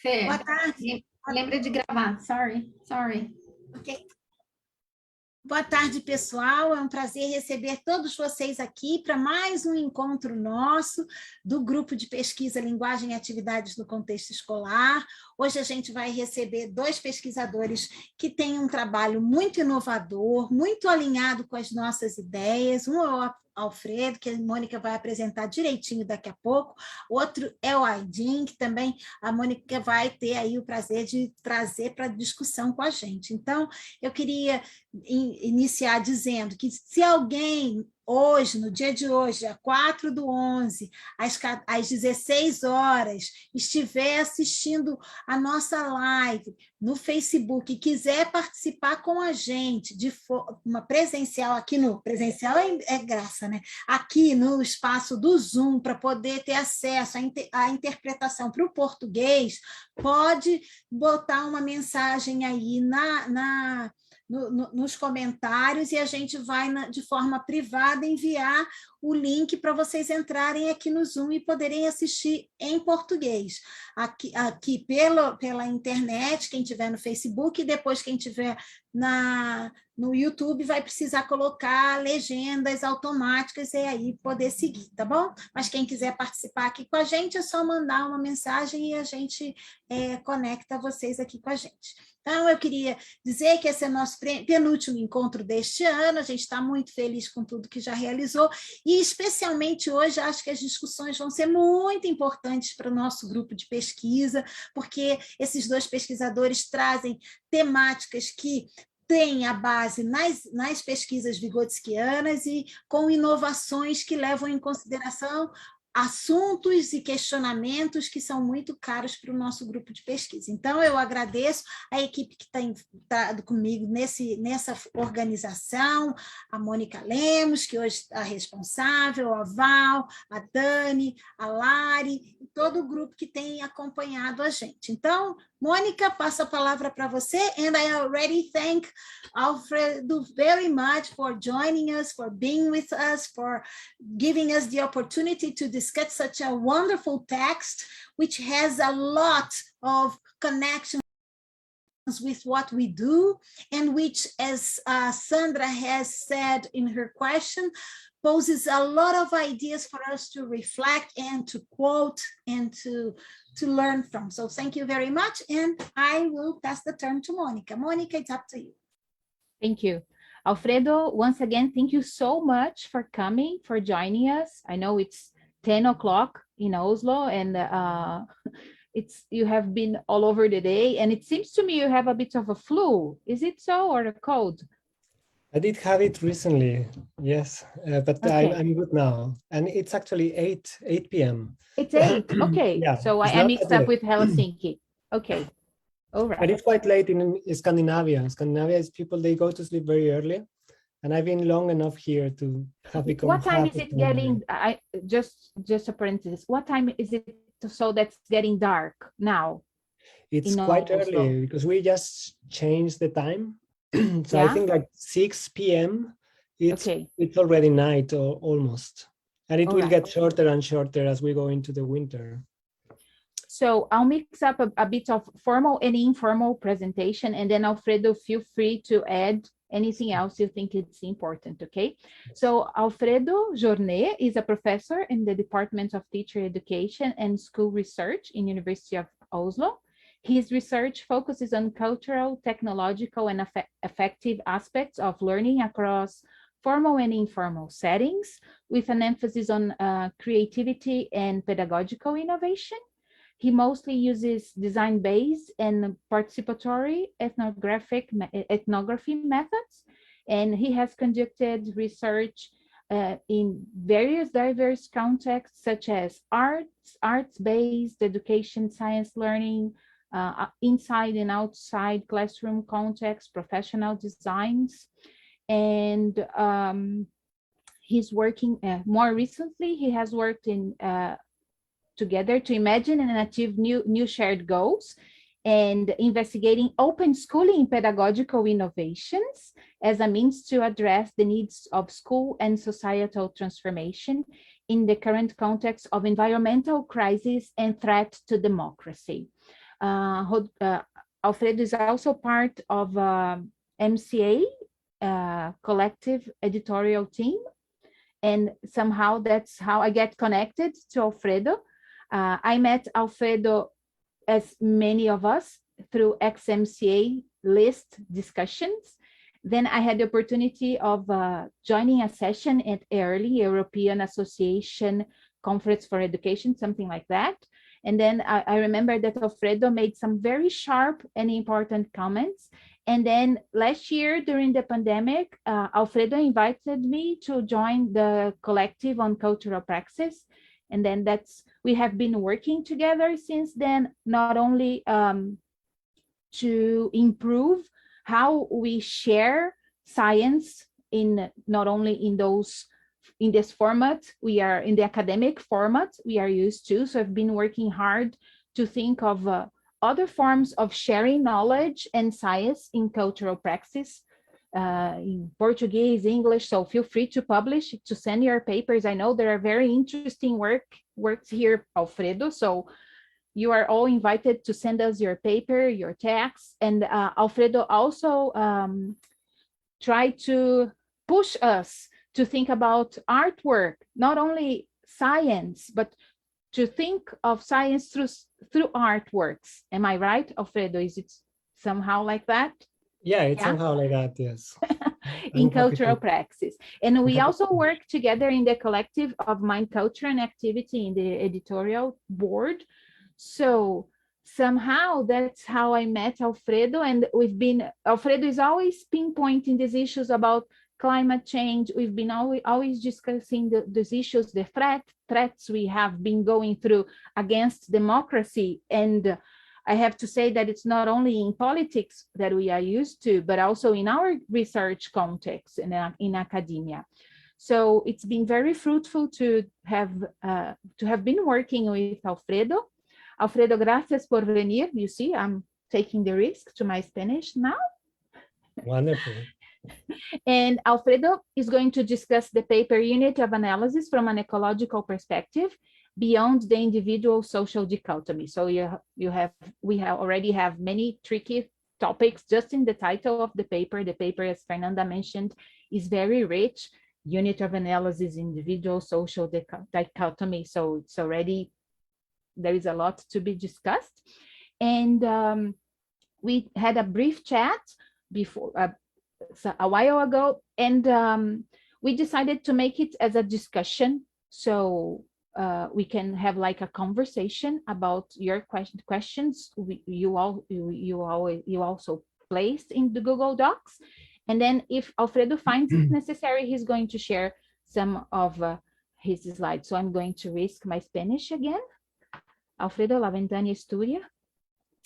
Boa Fê, tarde. lembra de gravar. Sorry. Ok. Boa tarde, pessoal. É um prazer receber todos vocês aqui para mais um encontro nosso do grupo de pesquisa Linguagem e Atividades no Contexto Escolar. Hoje a gente vai receber dois pesquisadores que têm um trabalho muito inovador, muito alinhado com as nossas ideias. Um é o Alfredo, que a Mônica vai apresentar direitinho daqui a pouco. Outro é o Aidin, que também a Mônica vai ter aí o prazer de trazer para discussão com a gente. Então, eu queria iniciar dizendo que se alguém hoje, no dia de hoje, a 4/11, às 16 horas, estiver assistindo a nossa live no Facebook e quiser participar com a gente de forma presencial, aqui no presencial é graça, né? Aqui no espaço do Zoom, para poder ter acesso à interpretação para o português, pode botar uma mensagem aí nos comentários e a gente vai, de forma privada, enviar o link para vocês entrarem aqui no Zoom e poderem assistir em português. Aqui pela internet, quem tiver no Facebook, e depois quem tiver no YouTube vai precisar colocar legendas automáticas e aí poder seguir, tá bom? Mas quem quiser participar aqui com a gente, é só mandar uma mensagem e a gente conecta vocês aqui com a gente. Então, eu queria dizer que esse é o nosso penúltimo encontro deste ano, a gente está muito feliz com tudo que já realizou, e especialmente hoje, acho que as discussões vão ser muito importantes para o nosso grupo de pesquisa, porque esses dois pesquisadores trazem temáticas que têm a base nas pesquisas vigotskianas e com inovações que levam em consideração assuntos e questionamentos que são muito caros para o nosso grupo de pesquisa. Então, eu agradeço a equipe que está entrado comigo nessa organização, a Mônica Lemos, que hoje está responsável, a Val, a Dani, a Lari, e todo o grupo que tem acompanhado a gente. Então, Mônica, passo a palavra para você, and I already thank Alfredo very much for joining us, for being with us, for giving us the opportunity to discuss such a wonderful text, which has a lot of connections with what we do, and which, as Sandra has said in her question, poses a lot of ideas for us to reflect and to quote and to learn from. So thank you very much, and I will pass the turn to Monica. Monica, it's up to you. Thank you. Alfredo, once again, thank you so much for coming, for joining us. I know it's 10 o'clock in Oslo, and you have been all over the day, and it seems to me you have a bit of a flu. Is it so, or a cold? I did have it recently, yes, but okay. I'm good now. And it's actually 8 p.m. It's 8, okay. Yeah, so I mixed up with Helsinki. Okay, all right. But it's quite late in Scandinavia. Scandinavia, people, they go to sleep very early. And I've been long enough here to have become. What time is it getting? Just a parenthesis. What time is it so that's getting dark now? It's quite early because we just changed the time. So yeah? I think like 6 p.m. It's already night or almost, and it will get shorter and shorter as we go into the winter. So I'll mix up a bit of formal and informal presentation, and then Alfredo, feel free to add anything else you think it's important, okay? So Alfredo Jornet is a professor in the Department of Teacher Education and School Research in University of Oslo. His research focuses on cultural, technological, and affective aspects of learning across formal and informal settings, with an emphasis on creativity and pedagogical innovation. He mostly uses design-based and participatory ethnography methods, and he has conducted research in various diverse contexts, such as arts-based education, science learning, inside and outside classroom context, professional designs, and he's working more recently. He has worked in together to imagine and achieve new shared goals, and investigating open schooling pedagogical innovations as a means to address the needs of school and societal transformation in the current context of environmental crisis and threat to democracy. Alfredo is also part of MCA, collective editorial team. And somehow that's how I get connected to Alfredo. I met Alfredo, as many of us, through XMCA list discussions. Then I had the opportunity of joining a session at EARLY, European Association Conference for Education, something like that. And then I remember that Alfredo made some very sharp and important comments. And then last year during the pandemic, Alfredo invited me to join the collective on cultural praxis. And then we have been working together since then, not only to improve how we share science not only in this format, we are in the academic format we are used to. So I've been working hard to think of other forms of sharing knowledge and science in cultural praxis, in Portuguese, English. So feel free to publish, to send your papers. I know there are very interesting works here, Alfredo. So you are all invited to send us your paper, your text. And Alfredo also tried to push us to think about artwork, not only science, but to think of science through artworks. Am I right, Alfredo? Is it somehow like that? Yeah, it's somehow like that, yes. In cultural praxis. And we also work together in the collective of Mind, Culture and Activity in the editorial board. So somehow that's how I met Alfredo. And Alfredo is always pinpointing these issues about climate change. We've been always discussing these issues, the threats we have been going through against democracy. And I have to say that it's not only in politics that we are used to, but also in our research context in academia. So it's been very fruitful to have been working with Alfredo. Alfredo, gracias por venir. You see, I'm taking the risk to my Spanish now. Wonderful. And Alfredo is going to discuss the paper Unity of Analysis from an Ecological Perspective Beyond the Individual Social Dichotomy. So we already have many tricky topics just in the title of the paper. The paper, as Fernanda mentioned, is very rich. Unity of Analysis, Individual Social Dichotomy. So it's already, there is a lot to be discussed. And we had a brief chat before, a while ago, and we decided to make it as a discussion, so we can have like a conversation about your questions you also placed in the Google Docs. And then if Alfredo finds it necessary, he's going to share some of his slides. So I'm going to risk my Spanish again. Alfredo, la ventana es tuya.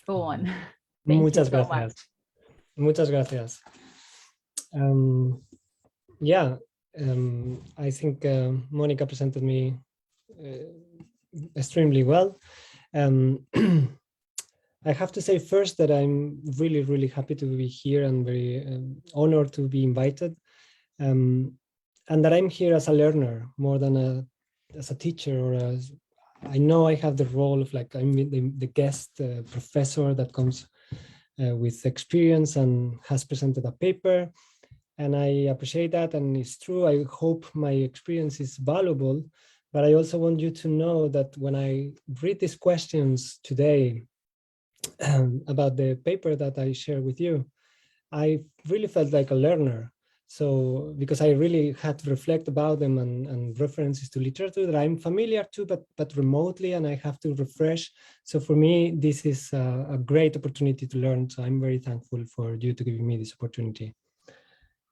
Go on. Muchas gracias. Muchas gracias. I think Monica presented me extremely well. I have to say first that I'm really, really happy to be here and very honored to be invited, and that I'm here as a learner more than as a teacher, or I know I have the role of like I'm the guest professor that comes with experience and has presented a paper. And I appreciate that, and it's true. I hope my experience is valuable, but I also want you to know that when I read these questions today about the paper that I share with you, I really felt like a learner. So because I really had to reflect about them and references to literature that I'm familiar to, but remotely, and I have to refresh. So for me, this is a great opportunity to learn. So I'm very thankful for you to giving me this opportunity.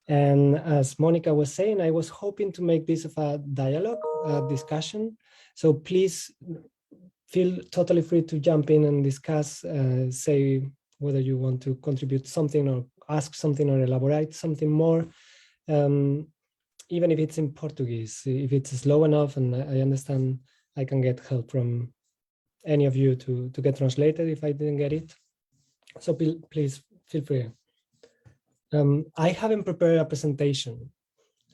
And as Monica was saying, I was hoping to make this of a dialogue, discussion. So please feel totally free to jump in and discuss, say whether you want to contribute something or ask something or elaborate something more, even if it's in Portuguese. If it's slow enough and I understand, I can get help from any of you to get translated if I didn't get it. So please feel free. I haven't prepared a presentation,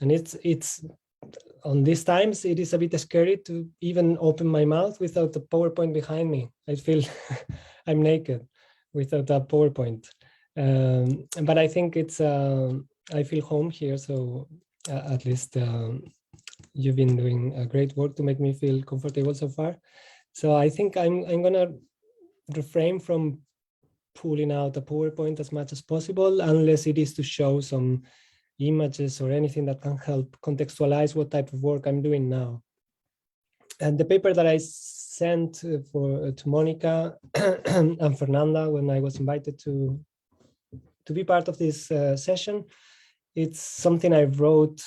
and it's on these times, it is a bit scary to even open my mouth without a PowerPoint behind me. I feel I'm naked without a PowerPoint. But I think it's, I feel home here. So at least you've been doing great work to make me feel comfortable so far. So I think I'm gonna refrain from pulling out a PowerPoint as much as possible, unless it is to show some images or anything that can help contextualize what type of work I'm doing now. And the paper that I sent to Monica and Fernanda when I was invited to be part of this session, it's something I wrote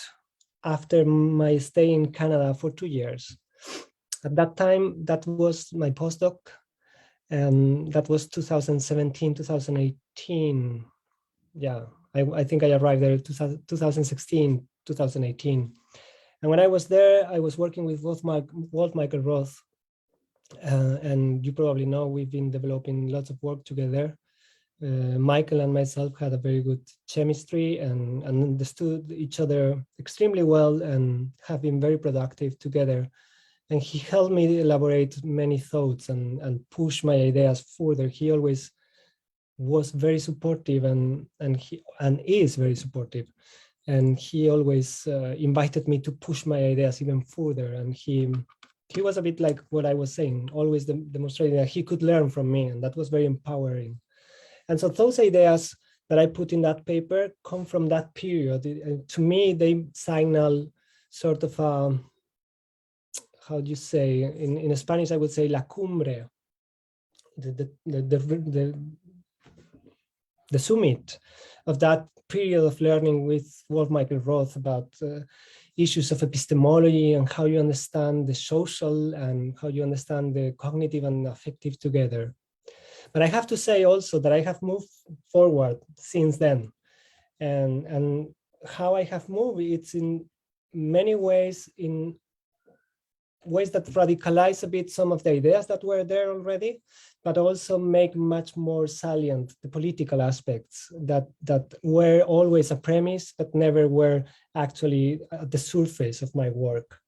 after my stay in Canada for 2 years. At that time, that was my postdoc. That was 2017, 2018. Yeah, I think I arrived there 2016, 2018. And when I was there, I was working with Walt Michael Roth. And you probably know we've been developing lots of work together. Michael and myself had a very good chemistry and understood each other extremely well and have been very productive together. And he helped me elaborate many thoughts and push my ideas further. He always was very supportive and is very supportive. And he always invited me to push my ideas even further. And he was a bit like what I was saying, always demonstrating that he could learn from me. And that was very empowering. And so those ideas that I put in that paper come from that period. To me, they signal sort of how do you say, in Spanish, I would say la cumbre, the summit of that period of learning with Walt Michael Roth about issues of epistemology and how you understand the social and how you understand the cognitive and affective together. But I have to say also that I have moved forward since then. And how I have moved, it's in many ways, in ways that radicalize a bit some of the ideas that were there already, but also make much more salient the political aspects that were always a premise, but never were actually at the surface of my work.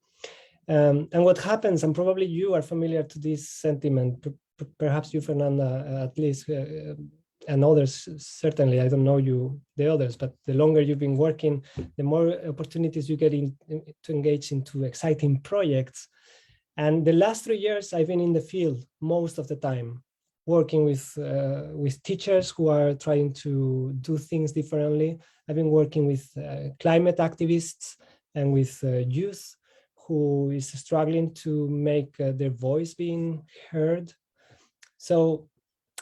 And what happens, and probably you are familiar to this sentiment, perhaps you, Fernanda, at least, and others, certainly, I don't know you, the others, but the longer you've been working, the more opportunities you get to engage into exciting projects. And the last 3 years, I've been in the field most of the time, working with teachers who are trying to do things differently. I've been working with climate activists and with youth who is struggling to make their voice being heard. So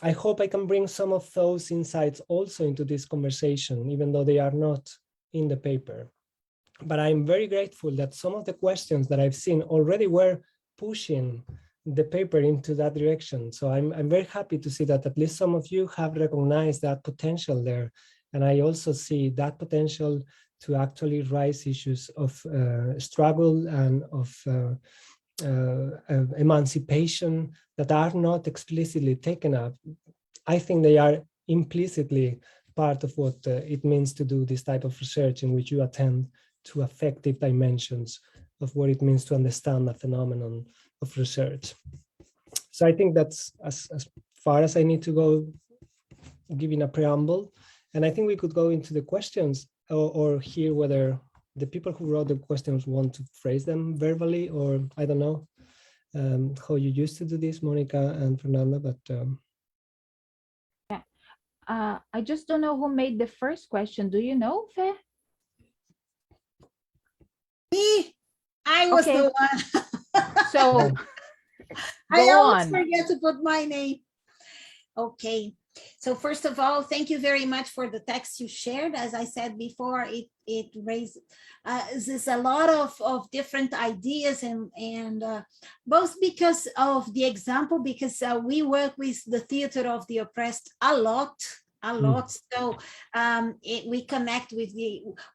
I hope I can bring some of those insights also into this conversation, even though they are not in the paper. But I'm very grateful that some of the questions that I've seen already were pushing the paper into that direction. So I'm very happy to see that at least some of you have recognized that potential there. And I also see that potential to actually raise issues of struggle and of emancipation that are not explicitly taken up. I think they are implicitly part of what it means to do this type of research, in which you attend to affective dimensions of what it means to understand a phenomenon of research. So I think that's as far as I need to go, giving a preamble. And I think we could go into the questions or hear whether the people who wrote the questions want to phrase them verbally, or I don't know how you used to do this, Monica and Fernanda, but I just don't know who made the first question. Do you know, Fe? Me, I was Okay. the one. So I go always on. forget to put my name. Okay. So first of all, thank you very much for the text you shared. As I said before, it raises a lot of different ideas and both because of the example, because we work with the theater of the oppressed a lot. So we connect with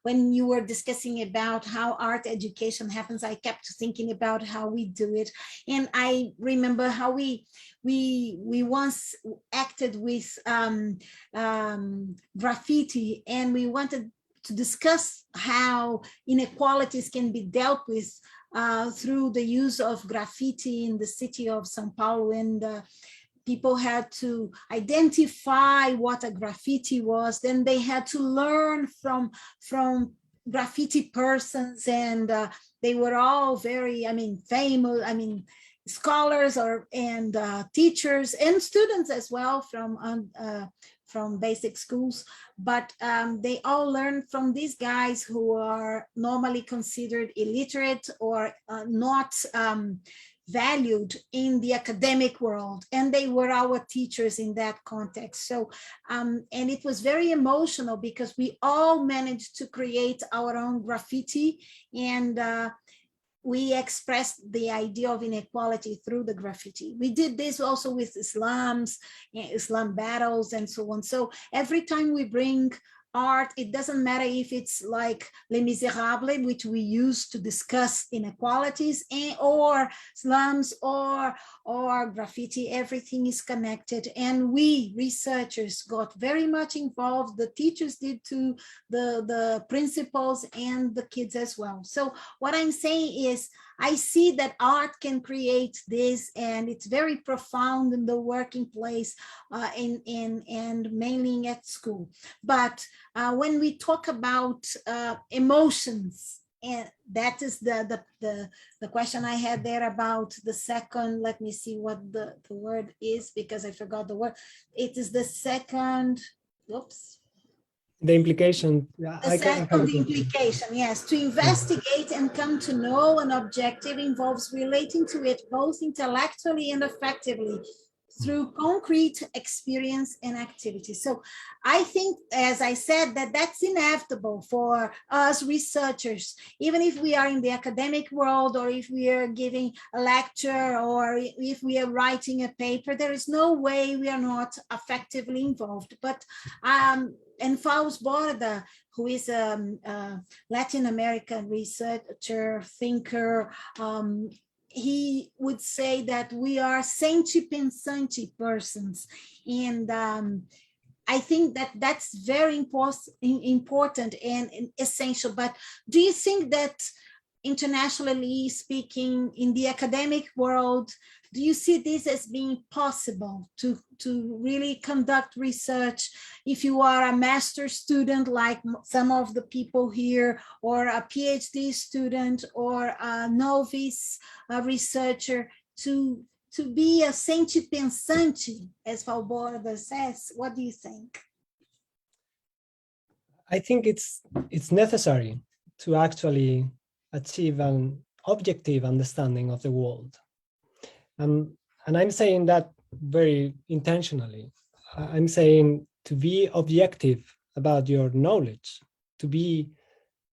when you were discussing about how art education happens, I kept thinking about how we do it. And I remember how we once acted with graffiti, and we wanted to discuss how inequalities can be dealt with through the use of graffiti in the city of São Paulo, and people had to identify what a graffiti was. Then they had to learn from graffiti persons, and they were all very, famous, scholars and teachers and students as well from basic schools, but they all learned from these guys who are normally considered illiterate or not valued in the academic world, and they were our teachers in that context. So and it was very emotional because we all managed to create our own graffiti, and we expressed the idea of inequality through the graffiti. We did this also with Islam battles and so on. So every time we bring art, it doesn't matter if it's like Les Miserables, which we use to discuss inequalities, or slums or graffiti, everything is connected. And we researchers got very much involved. The teachers did too, the principals and the kids as well. So what I'm saying is, I see that art can create this, and it's very profound in the working place and mainly at school. But when we talk about emotions, and that is the question I had there about the second, let me see what the word is, because I forgot the word. It is the second, oops. The implication. The implication, yes. To investigate and come to know an objective involves relating to it both intellectually and effectively through concrete experience and activity. So I think, as I said, that's inevitable for us researchers, even if we are in the academic world, or if we are giving a lecture, or if we are writing a paper, there is no way we are not effectively involved. But and Fausto Borda, who is a Latin American researcher, thinker, he would say that we are senti pensante persons. And I think that's very important and essential. But do you think that, internationally speaking, in the academic world, do you see this as being possible to really conduct research if you are a master's student like some of the people here, or a PhD student, or a novice researcher, to be a senti pensante, as Valborda says? What do you think? I think it's necessary to actually achieve an objective understanding of the world. And I'm saying that very intentionally. I'm saying to be objective about your knowledge, to be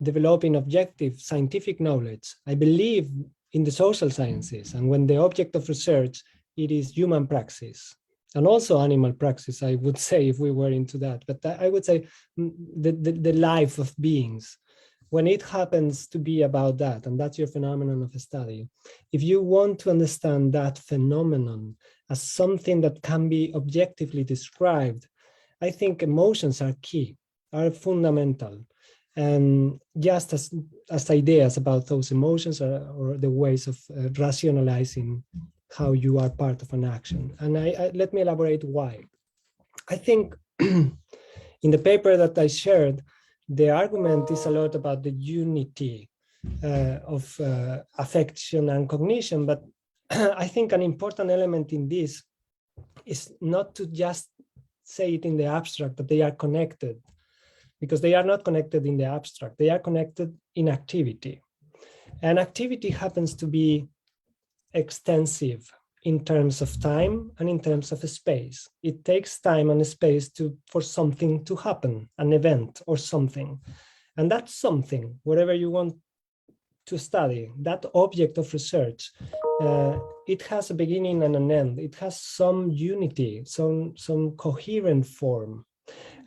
developing objective scientific knowledge. I believe in the social sciences, and when the object of research, it is human praxis, and also animal praxis, I would say, if we were into that. But I would say the life of beings. When it happens to be about that, and that's your phenomenon of study, if you want to understand that phenomenon as something that can be objectively described, I think emotions are key, are fundamental. And just as ideas about those emotions or the ways of rationalizing how you are part of an action. And let me elaborate why. I think in the paper that I shared, the argument is a lot about the unity of affection and cognition, but I think an important element in this is not to just say it in the abstract, that they are connected, because they are not connected in the abstract, they are connected in activity. And activity happens to be extensive in terms of time and in terms of space. It takes time and space for something to happen, an event or something. And that something, whatever you want to study, that object of research, it has a beginning and an end. It has some unity, some coherent form.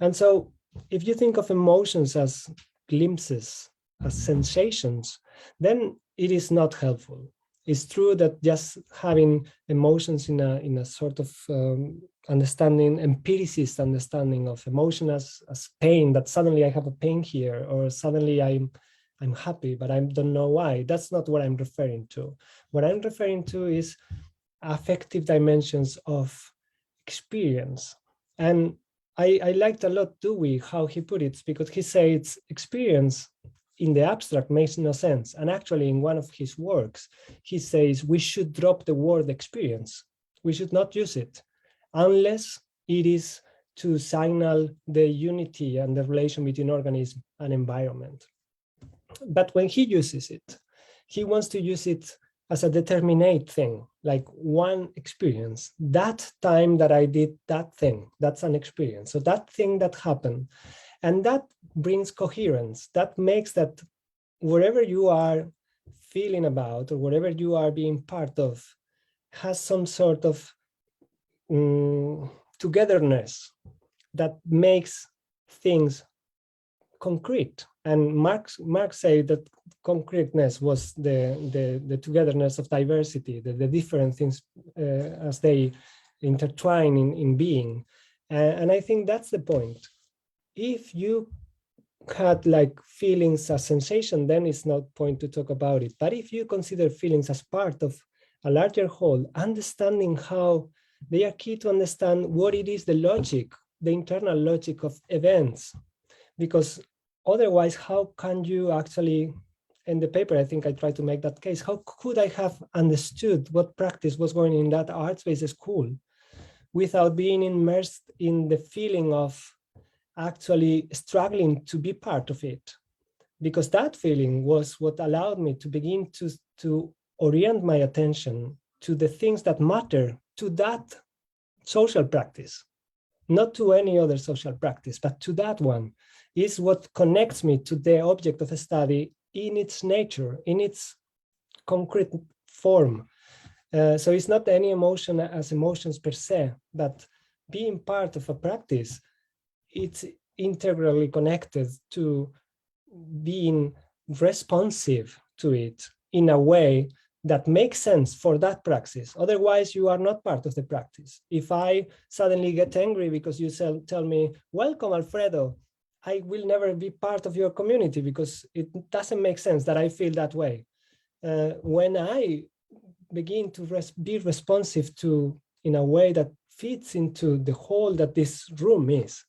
And so if you think of emotions as glimpses, as sensations, then it is not helpful. It's true that just having emotions in a sort of understanding, empiricist understanding of emotion as pain, that suddenly I have a pain here, or suddenly I'm happy, but I don't know why. That's not what I'm referring to. What I'm referring to is affective dimensions of experience. And I liked a lot Dewey, how he put it, because he says experience in the abstract makes no sense. And actually in one of his works, he says we should drop the word experience. We should not use it unless it is to signal the unity and the relation between organism and environment. But when he uses it, he wants to use it as a determinate thing, like one experience. That time that I did that thing, that's an experience. So that thing that happened, and that brings coherence. That makes that wherever you are feeling about, or wherever you are being part of, has some sort of togetherness that makes things concrete. And Marx said that concreteness was the togetherness of diversity, the different things as they intertwine in being. And I think that's the point. If you had like feelings as sensation, then it's not point to talk about it. But if you consider feelings as part of a larger whole, understanding how they are key to understand what it is, the logic, the internal logic of events, because otherwise, how can you actually, in the paper, I think I tried to make that case, how could I have understood what practice was going in that arts-based school without being immersed in the feeling of actually struggling to be part of it? Because that feeling was what allowed me to begin to orient my attention to the things that matter to that social practice, not to any other social practice, but to that one, is what connects me to the object of a study in its nature, in its concrete form. So it's not any emotion as emotions per se, but being part of a practice, it's integrally connected to being responsive to it in a way that makes sense for that practice. Otherwise, you are not part of the practice. If I suddenly get angry because you tell me, welcome, Alfredo, I will never be part of your community because it doesn't make sense that I feel that way. When I begin to be responsive to, in a way that fits into the whole that this room is,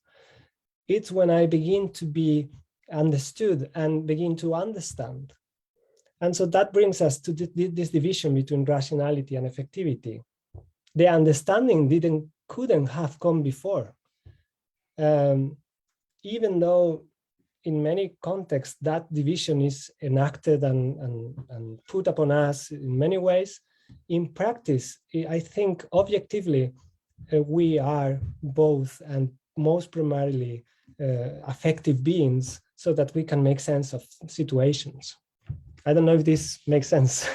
it's when I begin to be understood and begin to understand. And so that brings us to this division between rationality and effectivity. The understanding couldn't have come before. Even though in many contexts that division is enacted and put upon us in many ways, in practice, I think objectively we are both and most primarily affective beings so that we can make sense of situations. I don't know if this makes sense.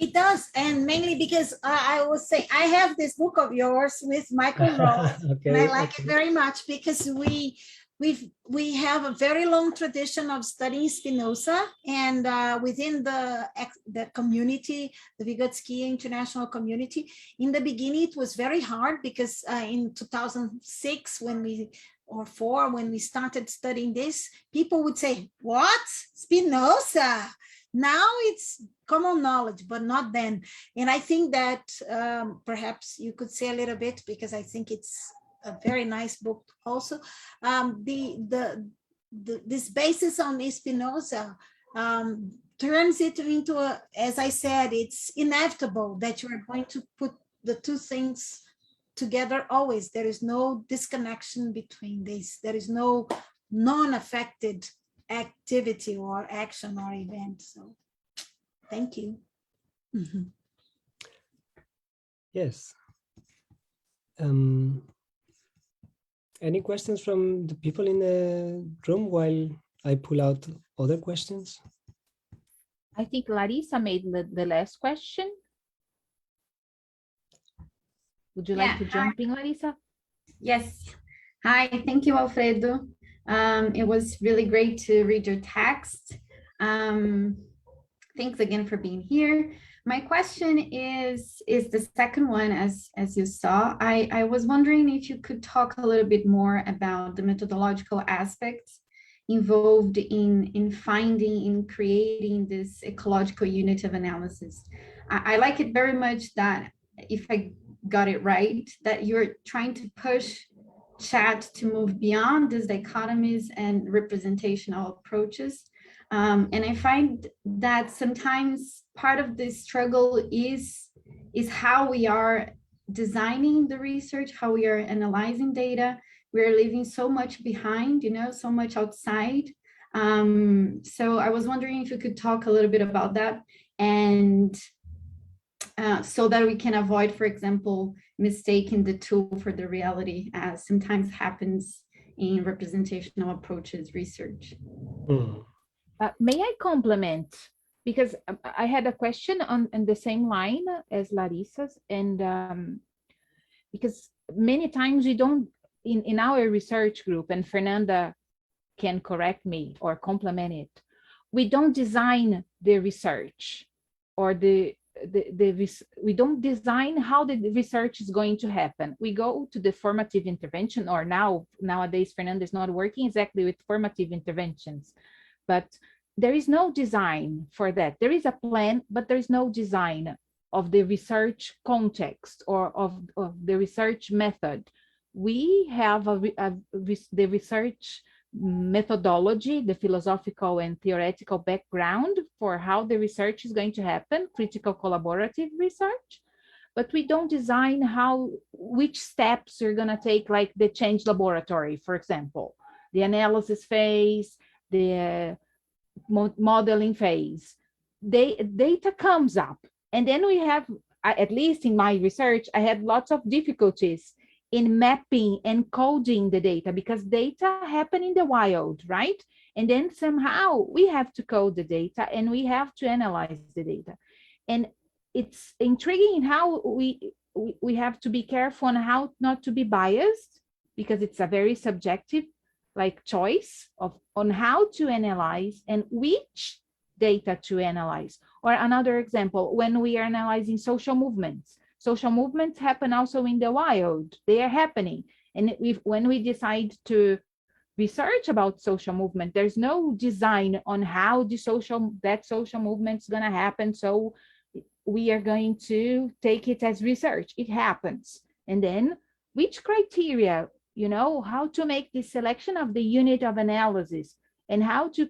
It does, and mainly because I will say I have this book of yours with Michael Rowe, okay, and I like it very much because we have a very long tradition of studying Spinoza, and within the community, the Vygotsky International Community. In the beginning, it was very hard because in 2006, when we started studying this, people would say, "What? Spinoza?" Now it's common knowledge, but not then. And I think that perhaps you could say a little bit, because I think it's a very nice book also. This basis on Spinoza turns it into as I said, it's inevitable that you are going to put the two things together always. There is no disconnection between these. There is no non-affected activity or action or event. So thank you. Mm-hmm. Yes. Any questions from the people in the room while I pull out other questions? I think Larissa made the last question. Would you like to jump in, Larissa? Yes. Hi, thank you, Alfredo. It was really great to read your text. Thanks again for being here. My question is the second one, as you saw. I was wondering if you could talk a little bit more about the methodological aspects involved in finding, in creating this ecological unit of analysis. I like it very much that, if I got it right, that you're trying to push chat to move beyond these dichotomies and representational approaches. And I find that sometimes part of the struggle is how we are designing the research, how we are analyzing data. We're leaving so much behind, so much outside. So I was wondering if you could talk a little bit about that, and so that we can avoid, for example, mistaking the tool for the reality, as sometimes happens in representational approaches research. May I complement? Because I had a question on the same line as Larissa's, and because many times we don't, in our research group, and Fernanda can correct me or complement it, we don't design the research, or we don't design how the research is going to happen. We go to the formative intervention, or nowadays Fernanda is not working exactly with formative interventions, but there is no design for that. There is a plan, but there is no design of the research context or of the research method. We have the research methodology, the philosophical and theoretical background for how the research is going to happen, critical collaborative research, but we don't design which steps you're going to take, like the change laboratory, for example, the analysis phase, the modeling phase. Data comes up, and then we have, at least in my research, I had lots of difficulties in mapping and coding the data, because data happen in the wild, right? And then somehow we have to code the data and we have to analyze the data. And it's intriguing how we have to be careful on how not to be biased, because it's a very subjective choice on how to analyze and which data to analyze. Or another example, when we are analyzing social movements happen also in the wild. They are happening. And when we decide to research about social movement, there's no design on how that social movement is going to happen. So we are going to take it as research. It happens. And then which criteria, how to make the selection of the unit of analysis, and how to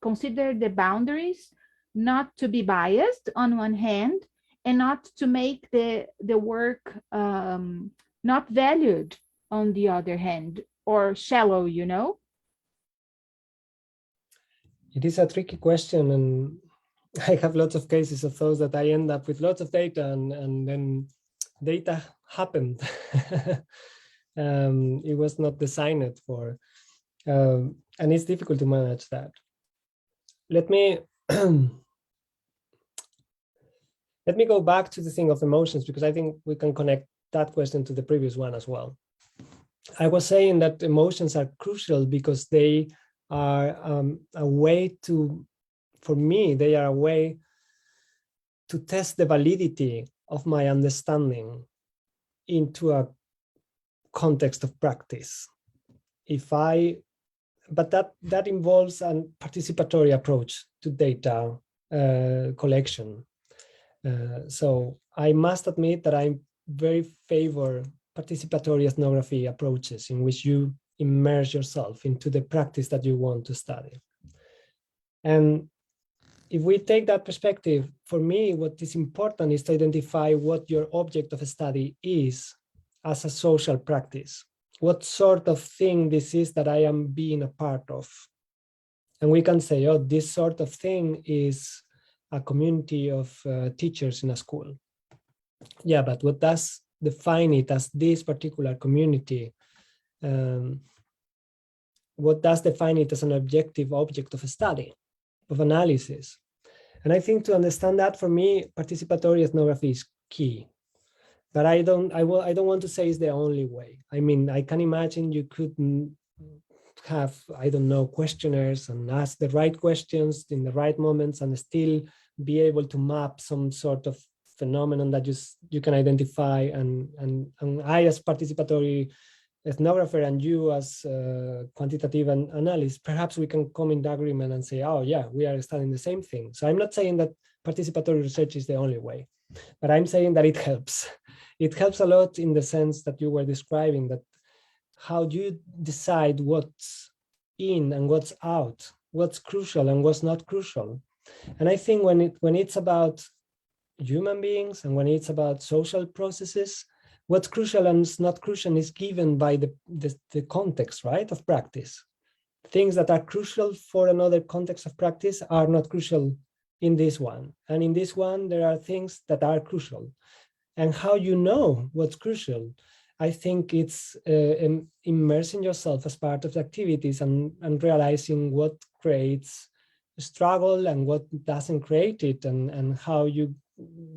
consider the boundaries, not to be biased on one hand, and not to make the work not valued on the other hand, or shallow, It is a tricky question, and I have lots of cases of those that I end up with lots of data, and then data happened. It was not designed for, and it's difficult to manage that. Let me go back to the thing of emotions, because I think we can connect that question to the previous one as well. I was saying that emotions are crucial because they are a way to, for me, they are a way to test the validity of my understanding into a context of practice. But that involves a participatory approach to data collection. So I must admit that I very favor participatory ethnography approaches in which you immerse yourself into the practice that you want to study. And if we take that perspective, for me, what is important is to identify what your object of study is as a social practice. What sort of thing this is that I am being a part of. And we can say, oh, this sort of thing is a community of teachers in a school. Yeah, but what does define it as this particular community? What does define it as an objective object of study, of analysis? And I think to understand that, for me, participatory ethnography is key. But I don't want to say it's the only way. I mean, I can imagine you could have, I don't know, questionnaires and ask the right questions in the right moments and still be able to map some sort of phenomenon that you can identify, and I as participatory ethnographer and you as quantitative analyst, perhaps we can come in agreement and say, oh yeah, we are studying the same thing. So I'm not saying that participatory research is the only way, but I'm saying that it helps. It helps a lot in the sense that you were describing, that how do you decide what's in and what's out, what's crucial and what's not crucial. And I think when it's about human beings and when it's about social processes, what's crucial and is not crucial is given by the context, right, of practice. Things that are crucial for another context of practice are not crucial in this one. And in this one, there are things that are crucial. And how you know what's crucial, I think it's immersing yourself as part of the activities and realizing what creates struggle and what doesn't create it, and how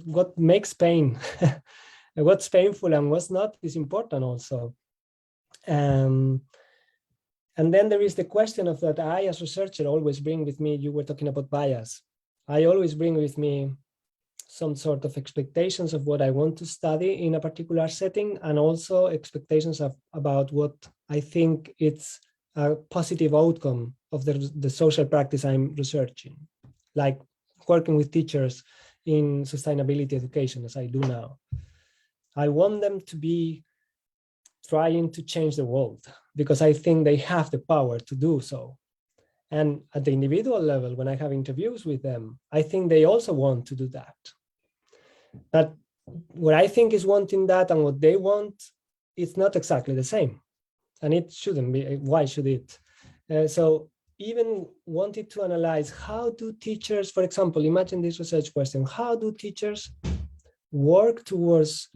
what makes pain. What's painful and what's not is important also. And then there is the question of that I as researcher always bring with me. You were talking about bias. I always bring with me some sort of expectations of what I want to study in a particular setting, and also expectations about what I think it's a positive outcome of the social practice I'm researching, like working with teachers in sustainability education, as I do now. I want them to be trying to change the world because I think they have the power to do so. And at the individual level, when I have interviews with them, I think they also want to do that. But what I think is wanting that and what they want, it's not exactly the same. And it shouldn't be. Why should it? So even wanted to analyze, how do teachers, for example, imagine this research question, how do teachers work towards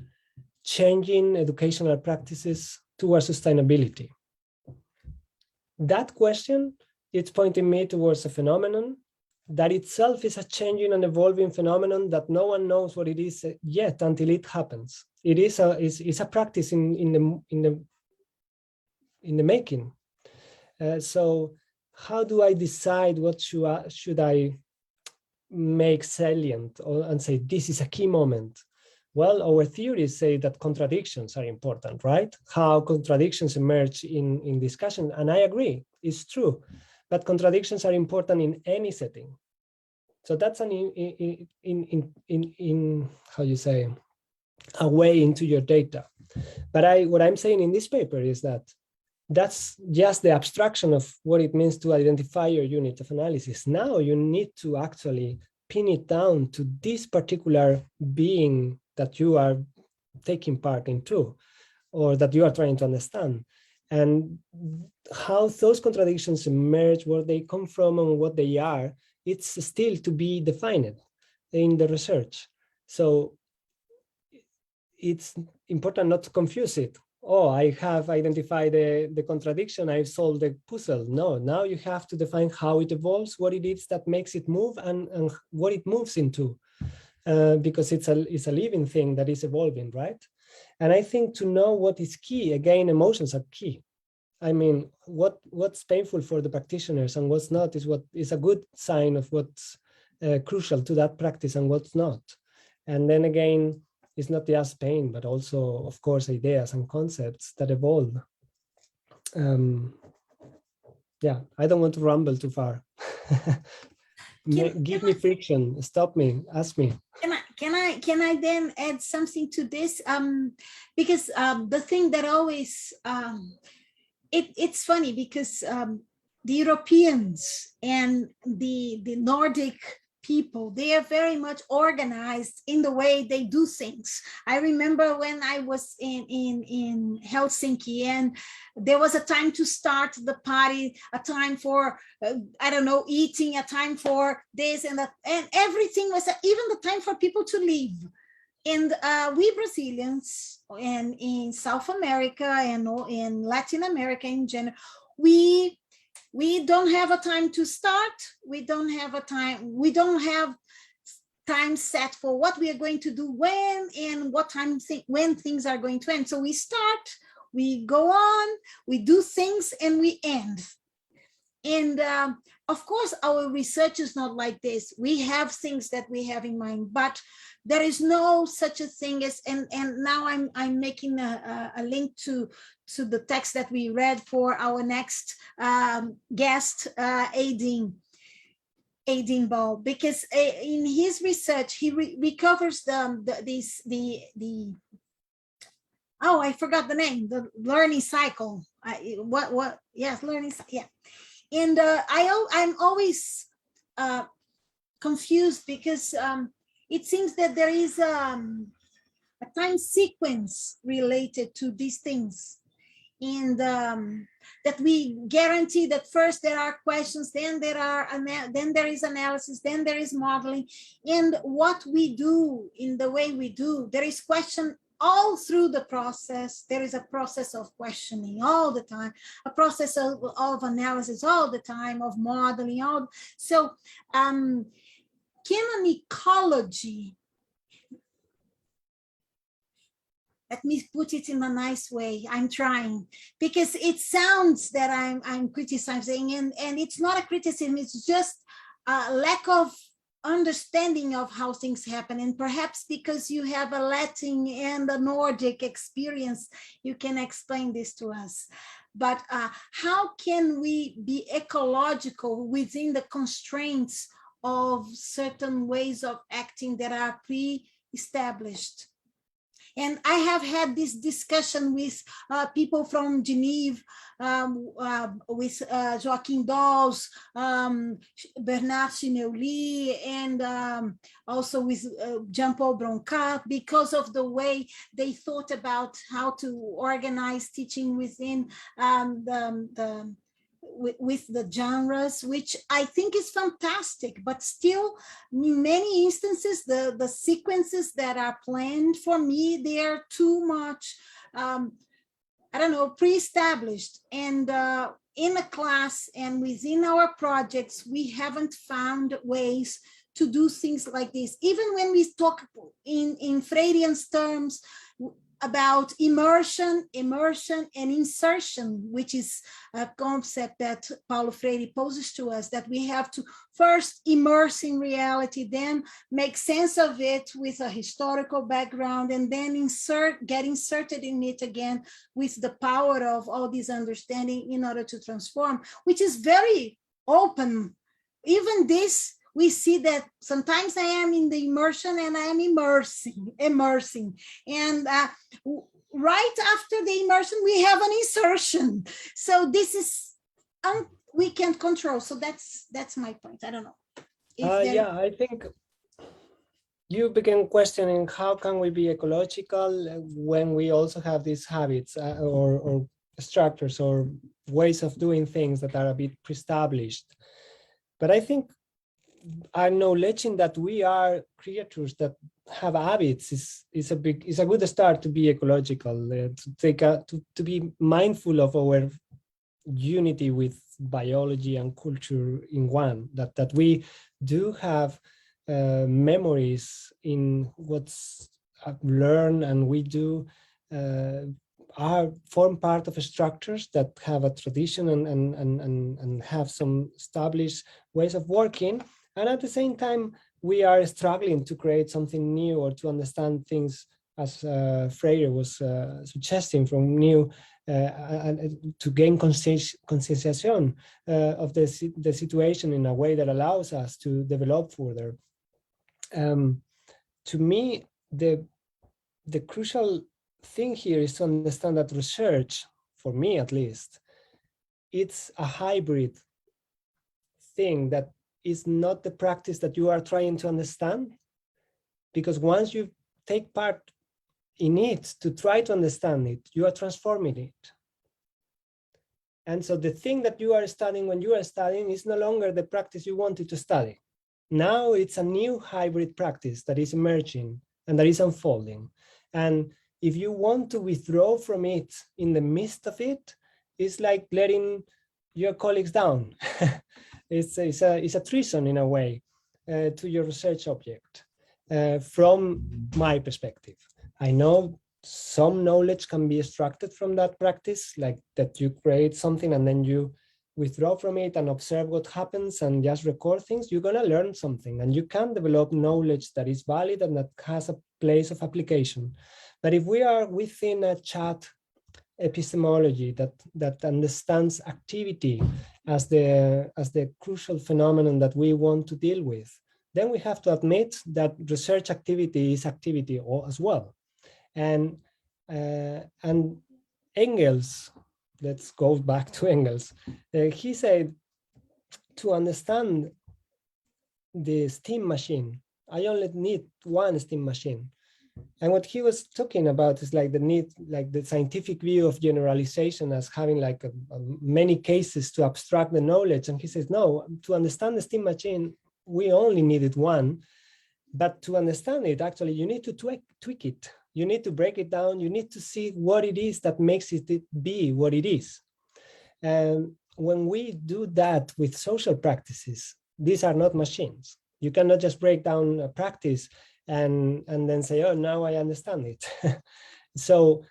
changing educational practices towards sustainability? That question, it's pointing me towards a phenomenon that itself is a changing and evolving phenomenon that no one knows what it is yet until it happens. It is a practice in the making. So how do I decide what should I make salient and say this is a key moment? Well, our theories say that contradictions are important, right? How contradictions emerge in discussion. And I agree, it's true. But contradictions are important in any setting. So that's how you say, a way into your data. But what I'm saying in this paper is that that's just the abstraction of what it means to identify your unit of analysis. Now you need to actually pin it down to this particular being that you are taking part into, or that you are trying to understand, and how those contradictions emerge, where they come from and what they are, it's still to be defined in the research. So it's important not to confuse it. Oh, I have identified the contradiction, I've solved the puzzle. No, now you have to define how it evolves, what it is that makes it move, and what it moves into. Because it's a living thing that is evolving, right? And I think to know what is key, again, emotions are key. I mean, what's painful for the practitioners and what's not is what is a good sign of what's crucial to that practice and what's not. And then again, it's not just pain, but also, of course, ideas and concepts that evolve. Yeah, I don't want to ramble too far. Give me friction, stop me, ask me. Can I then add something to this? Because the thing that always, it's funny because the Europeans and the Nordic people, they are very much organized in the way they do things. I remember when I was in Helsinki, and there was a time to start the party, a time for, I don't know, eating, a time for this and that, and everything was, even the time for people to leave. And we Brazilians, and in South America and in Latin America in general, we don't have a time to start. We don't have time set for what we are going to do when, and what time when things are going to end. So we start, we go on, we do things, and we end. And of course, our research is not like this. We have things that we have in mind, but there is no such a thing as, and now I'm making a link to the text that we read for our next guest, Aideen Ball, because in his research, he recovers oh, I forgot the name, the learning cycle. Yes, learning, yeah. And I'm always confused because it seems that there is a time sequence related to these things. And that we guarantee that first there are questions, then there is analysis, then there is modeling. And what we do in the way we do, there is question all through the process. There is a process of questioning all the time, a process of analysis all the time, of modeling. So can an ecology, let me put it in a nice way, I'm trying, because it sounds that I'm criticizing, and it's not a criticism, it's just a lack of understanding of how things happen. And perhaps because you have a Latin and a Nordic experience, you can explain this to us. But how can we be ecological within the constraints of certain ways of acting that are pre-established? And I have had this discussion with people from Geneva, with Joaquim Dawes, Bernard Chineuli, and also with Jean-Paul Broncat, because of the way they thought about how to organize teaching within with the genres, which I think is fantastic, but still in many instances, the sequences that are planned, for me, they are too much, I don't know, pre-established. And in a class and within our projects, we haven't found ways to do things like this. Even when we talk in Freirean's terms about immersion, and insertion, which is a concept that Paulo Freire poses to us, that we have to first immerse in reality, then make sense of it with a historical background, and then get inserted in it again with the power of all this understanding in order to transform, which is very open. Even this, we see that sometimes I am in the immersion and I am immersing. And right after the immersion, we have an insertion. So this is, we can't control. So that's my point. I don't know. Yeah, I think you begin questioning how can we be ecological when we also have these habits or structures or ways of doing things that are a bit pre-established. But I think acknowledging that we are creatures that have habits is a good start to be ecological, to be mindful of our unity with biology and culture in one, that we do have memories in what's learned, and we do form part of structures that have a tradition and have some established ways of working. And at the same time, we are struggling to create something new or to understand things, as Freire was suggesting, from new, to gain conscientization of the situation in a way that allows us to develop further. To me, the crucial thing here is to understand that research, for me at least, it's a hybrid thing that is not the practice that you are trying to understand, because once you take part in it to try to understand it, you are transforming it. And so the thing that you are studying when you are studying is no longer the practice you wanted to study. Now it's a new hybrid practice that is emerging and that is unfolding. And if you want to withdraw from it in the midst of it, it's like letting your colleagues down. It's a treason in a way to your research object, from my perspective. I know some knowledge can be extracted from that practice, like that you create something and then you withdraw from it and observe what happens and just record things, you're going to learn something and you can develop knowledge that is valid and that has a place of application. But if we are within a chat epistemology that understands activity as the crucial phenomenon that we want to deal with, then we have to admit that research activity is activity as well. And Engels, let's go back to Engels. He said, to understand the steam machine, I only need one steam machine. And what he was talking about is like the need, like the scientific view of generalization as having like many cases to abstract the knowledge. And he says, no, to understand the steam machine, we only needed one. But to understand it, actually, you need to tweak it. You need to break it down. You need to see what it is that makes it be what it is. And when we do that with social practices, these are not machines. You cannot just break down a practice and then say, oh, now I understand it. So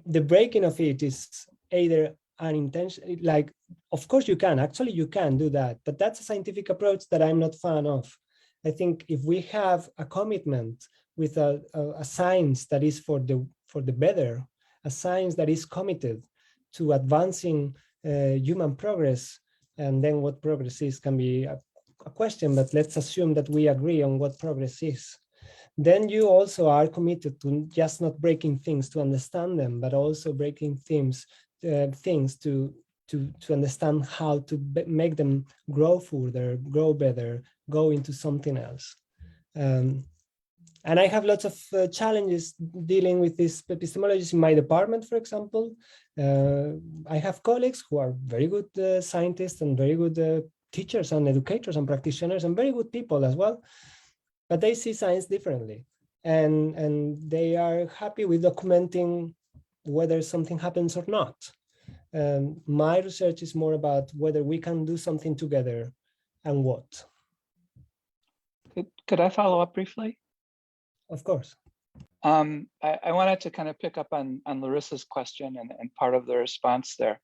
the breaking of it is either unintentional, like, of course you can, actually you can do that, but that's a scientific approach that I'm not a fan of. I think if we have a commitment with a science that is for the better, a science that is committed to advancing human progress, and then what progress is can be a question, but let's assume that we agree on what progress is. Then you also are committed to just not breaking things to understand them, but also breaking things to understand how to make them grow further, grow better, go into something else. And I have lots of challenges dealing with these epistemologies in my department, for example. I have colleagues who are very good scientists and very good teachers and educators and practitioners and very good people as well, but they see science differently. And they are happy with documenting whether something happens or not. My research is more about whether we can do something together and what. Could I follow up briefly? Of course. I wanted to kind of pick up on Larissa's question and part of the response there.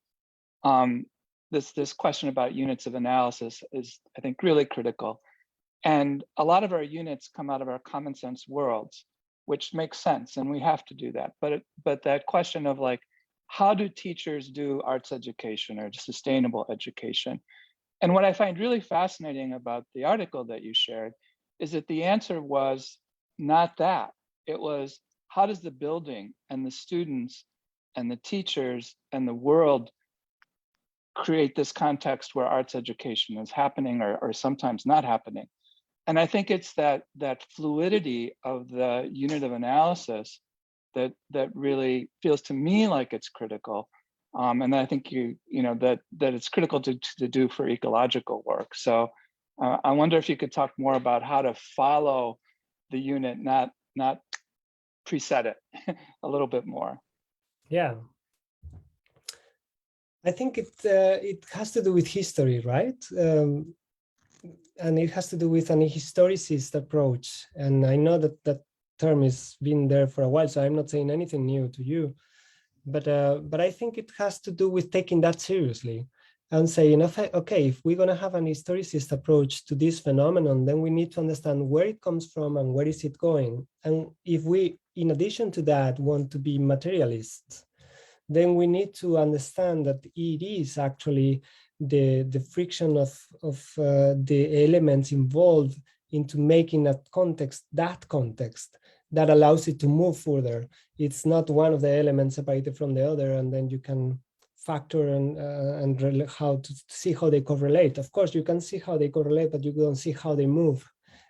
This question about units of analysis is, I think, really critical. And a lot of our units come out of our common sense worlds, which makes sense, and we have to do that. But that question of like, how do teachers do arts education or sustainable education? And what I find really fascinating about the article that you shared is that the answer was not that. It was, how does the building and the students and the teachers and the world create this context where arts education is happening or sometimes not happening? And I think it's that fluidity of the unit of analysis that really feels to me like it's critical. And I think that it's critical to do for ecological work. So I wonder if you could talk more about how to follow the unit, not preset it a little bit more. Yeah. I think it has to do with history, right? And it has to do with an historicist approach. And I know that term has been there for a while, so I'm not saying anything new to you. But I think it has to do with taking that seriously and saying, okay, if we're going to have an historicist approach to this phenomenon, then we need to understand where it comes from and where is it going. And if we, in addition to that, want to be materialists, then we need to understand that it is actually the friction of the elements involved into making that context that allows it to move further. It's not one of the elements separated from the other, and then you can factor and how to see how they correlate. Of course, you can see how they correlate, but you don't see how they move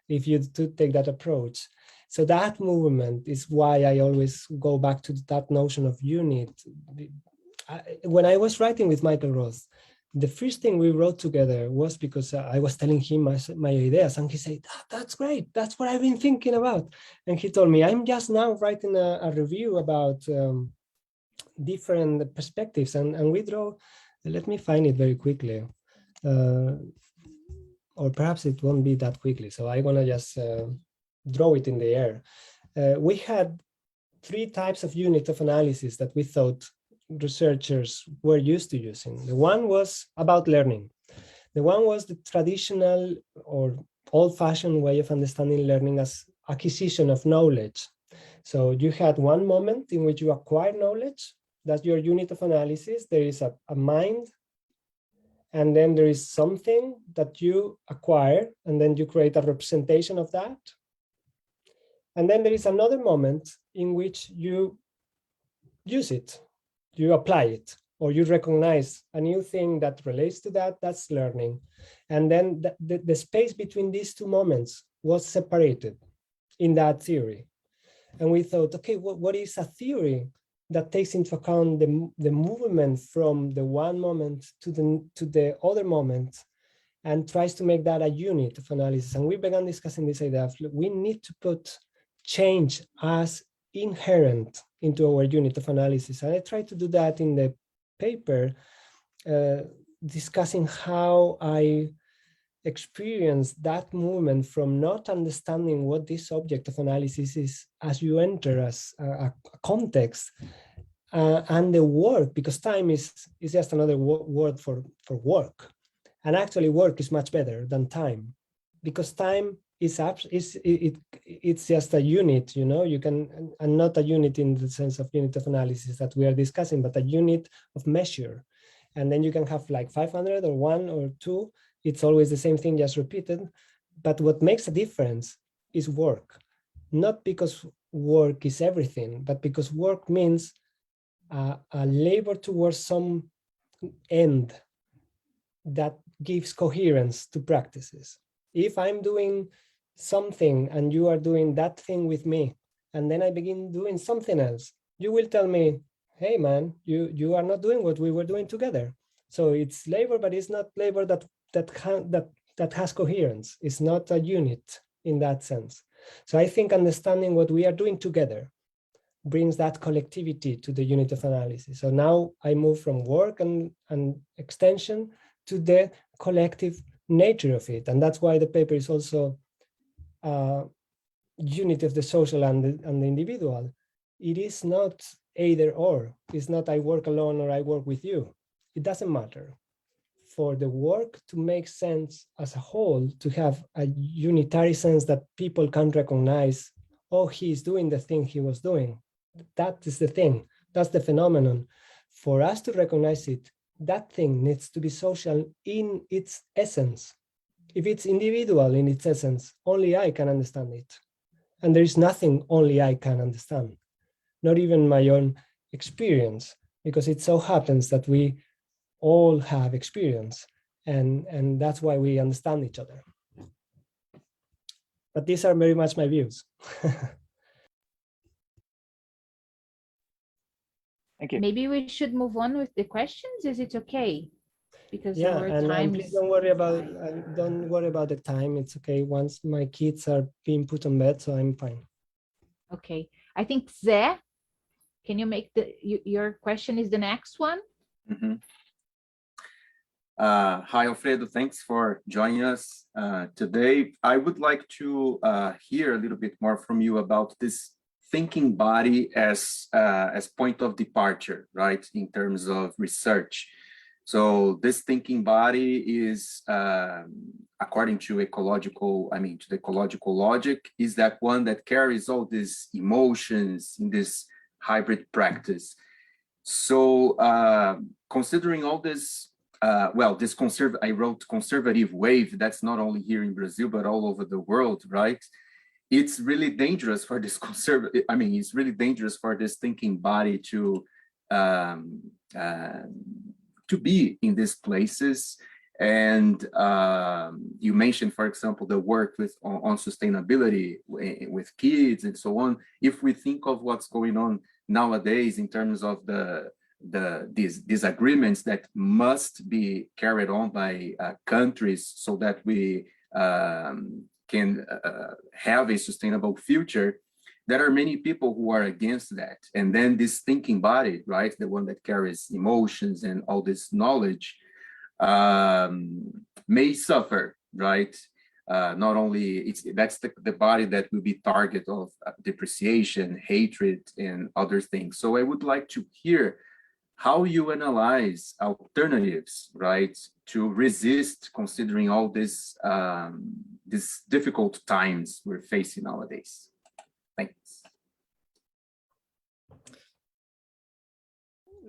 if you do take that approach. So that movement is why I always go back to that notion of unit. When I was writing with Michael Roth, the first thing we wrote together was because I was telling him my ideas, and he said, that's great, that's what I've been thinking about. And he told me, I'm just now writing a review about different perspectives, and we draw, let me find it very quickly, or perhaps it won't be that quickly, so I'm gonna just draw it in the air. We had 3 types of unit of analysis that we thought researchers were used to using. The one was about learning. The one was the traditional or old-fashioned way of understanding learning as acquisition of knowledge. So you had one moment in which you acquire knowledge, that's your unit of analysis. There is a mind, and then there is something that you acquire, and then you create a representation of that. And then there is another moment in which you use it, you apply it, or you recognize a new thing that relates to that, that's learning. And then the space between these two moments was separated in that theory. And we thought, okay, what is a theory that takes into account the movement from the one moment to the other moment and tries to make that a unit of analysis? And we began discussing this idea of we need to put change as inherent into our unit of analysis. And I tried to do that in the paper, discussing how I experienced that movement from not understanding what this object of analysis is as you enter as a context, and the work, because time is just another word for work. And actually work is much better than time, because time is it's just a unit, you know, you can, and not a unit in the sense of unit of analysis that we are discussing, but a unit of measure. And then you can have like 500 or 1 or 2. It's always the same thing, just repeated. But what makes a difference is work. Not because work is everything, but because work means a labor towards some end that gives coherence to practices. If I'm doing something and you are doing that thing with me, and then I begin doing something else, you will tell me, hey man, you are not doing what we were doing together. So it's labor, but it's not labor that has coherence. It's not a unit in that sense. So I think understanding what we are doing together brings that collectivity to the unit of analysis. So now I move from work and extension to the collective nature of it. And that's why the paper is also unity of the social and the individual. It is not either or. It's not I work alone or I work with you. It doesn't matter. For the work to make sense as a whole, to have a unitary sense that people can recognize, oh, he's doing the thing he was doing. That is the thing. That's the phenomenon. For us to recognize it, that thing needs to be social in its essence. If it's individual in its essence, only I can understand it. And there is nothing only I can understand, not even my own experience, because it so happens that we all have experience, and that's why we understand each other. But these are very much my views. Thank you. Maybe we should move on with the questions. Is it okay? Because Yeah, our and time please is... don't worry about the time. It's okay. Once my kids are being put on bed, so I'm fine. Okay, I think Zé, can you make your question is the next one? Mm-hmm. Hi, Alfredo. Thanks for joining us today. I would like to hear a little bit more from you about this thinking body as point of departure, right, in terms of research. So this thinking body is, according to the ecological logic, is that one that carries all these emotions in this hybrid practice. So considering all this, I wrote conservative wave, that's not only here in Brazil, but all over the world, right? It's really dangerous for this it's really dangerous for this thinking body to be in these places. And you mentioned, for example, the work on sustainability with kids and so on. If we think of what's going on nowadays in terms of these disagreements that must be carried on by countries so that we can have a sustainable future, there are many people who are against that. And then this thinking body, right, the one that carries emotions and all this knowledge, may suffer, right? Not only that's the body that will be target of depreciation, hatred, and other things. So I would like to hear how you analyze alternatives, right, to resist considering all these difficult times we're facing nowadays. Thanks.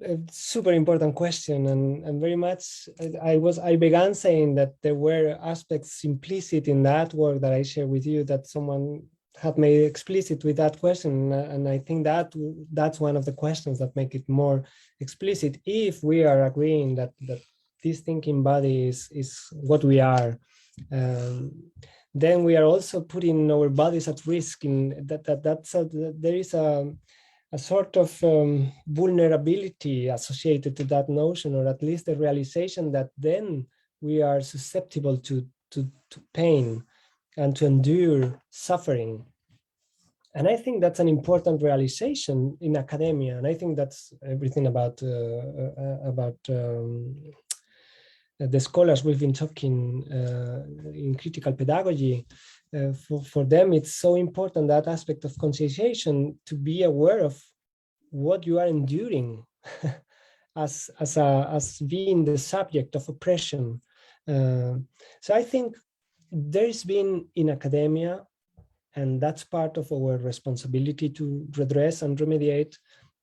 A super important question, and very much I began saying that there were aspects implicit in that work that I share with you that someone had made explicit with that question, and I think that's one of the questions that make it more explicit. If we are agreeing that this thinking body is what we are, then we are also putting our bodies at risk. In there is a sort of vulnerability associated to that notion, or at least the realization that then we are susceptible to pain and to endure suffering. And I think that's an important realization in academia. And I think that's everything about the scholars we've been talking in critical pedagogy. For them, it's so important, that aspect of conscientization, to be aware of what you are enduring as being the subject of oppression. So I think there's been in academia, and that's part of our responsibility to redress and remediate,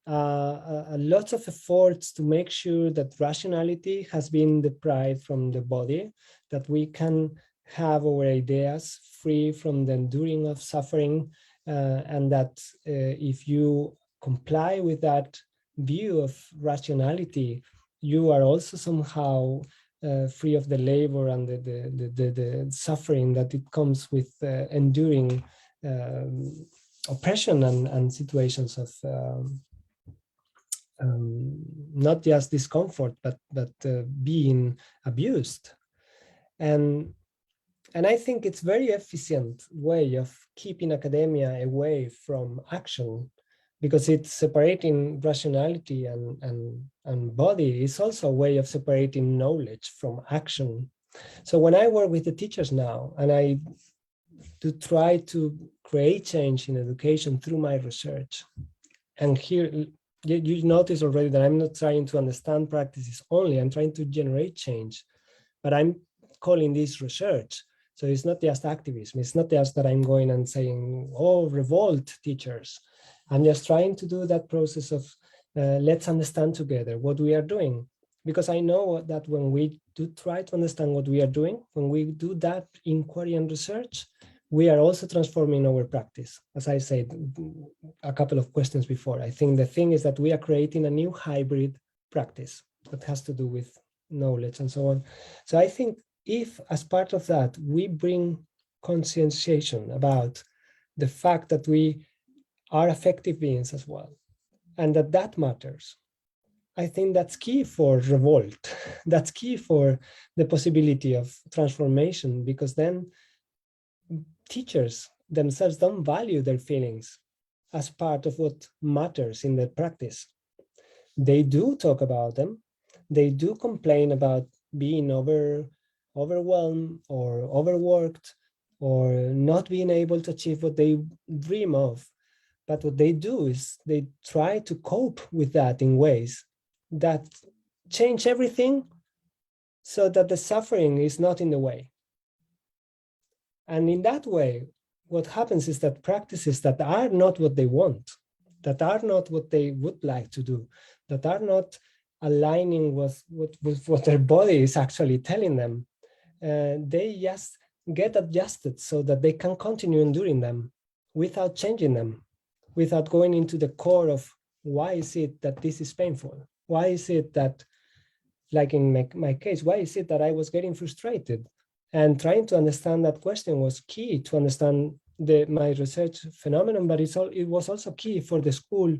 lots of efforts to make sure that rationality has been deprived from the body, that we can have our ideas free from the enduring of suffering, and that if you comply with that view of rationality, you are also somehow free of the labor and the suffering that it comes with enduring oppression and situations of not just discomfort, but being abused. And I think it's very efficient way of keeping academia away from action, because it's separating rationality and body. Is also a way of separating knowledge from action. So when I work with the teachers now, and I do try to create change in education through my research, and here you notice already that I'm not trying to understand practices only, I'm trying to generate change, but I'm calling this research. So it's not just activism. It's not just that I'm going and saying, oh, revolt teachers. I'm just trying to do that process of let's understand together what we are doing. Because I know that when we do try to understand what we are doing, when we do that inquiry and research, we are also transforming our practice. As I said a couple of questions before, I think the thing is that we are creating a new hybrid practice that has to do with knowledge and so on. So I think if, as part of that, we bring conscientization about the fact that we are affective beings as well, and that matters, I think that's key for revolt. That's key for the possibility of transformation, because then teachers themselves don't value their feelings as part of what matters in their practice. They do talk about them. They do complain about being overwhelmed or overworked or not being able to achieve what they dream of. But what they do is they try to cope with that in ways that change everything so that the suffering is not in the way. And in that way, what happens is that practices that are not what they want, that are not what they would like to do, that are not aligning with what their body is actually telling them, they just get adjusted so that they can continue enduring them without changing them, without going into the core of why is it that this is painful? Why is it that, like in my case, why is it that I was getting frustrated? And trying to understand that question was key to understand my research phenomenon, but it was also key for the school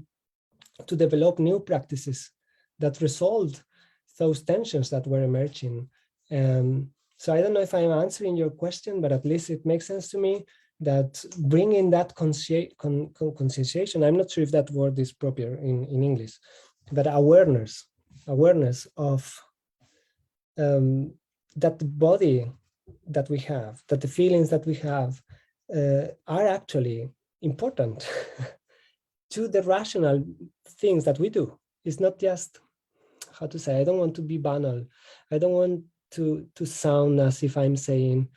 to develop new practices that resolved those tensions that were emerging. So I don't know if I'm answering your question, but at least it makes sense to me that bringing that conscientization, I'm not sure if that word is proper in English, but awareness of that the body that we have, that the feelings that we have are actually important to the rational things that we do. It's not just how to say, I don't want to be banal. I don't want to sound as if I'm saying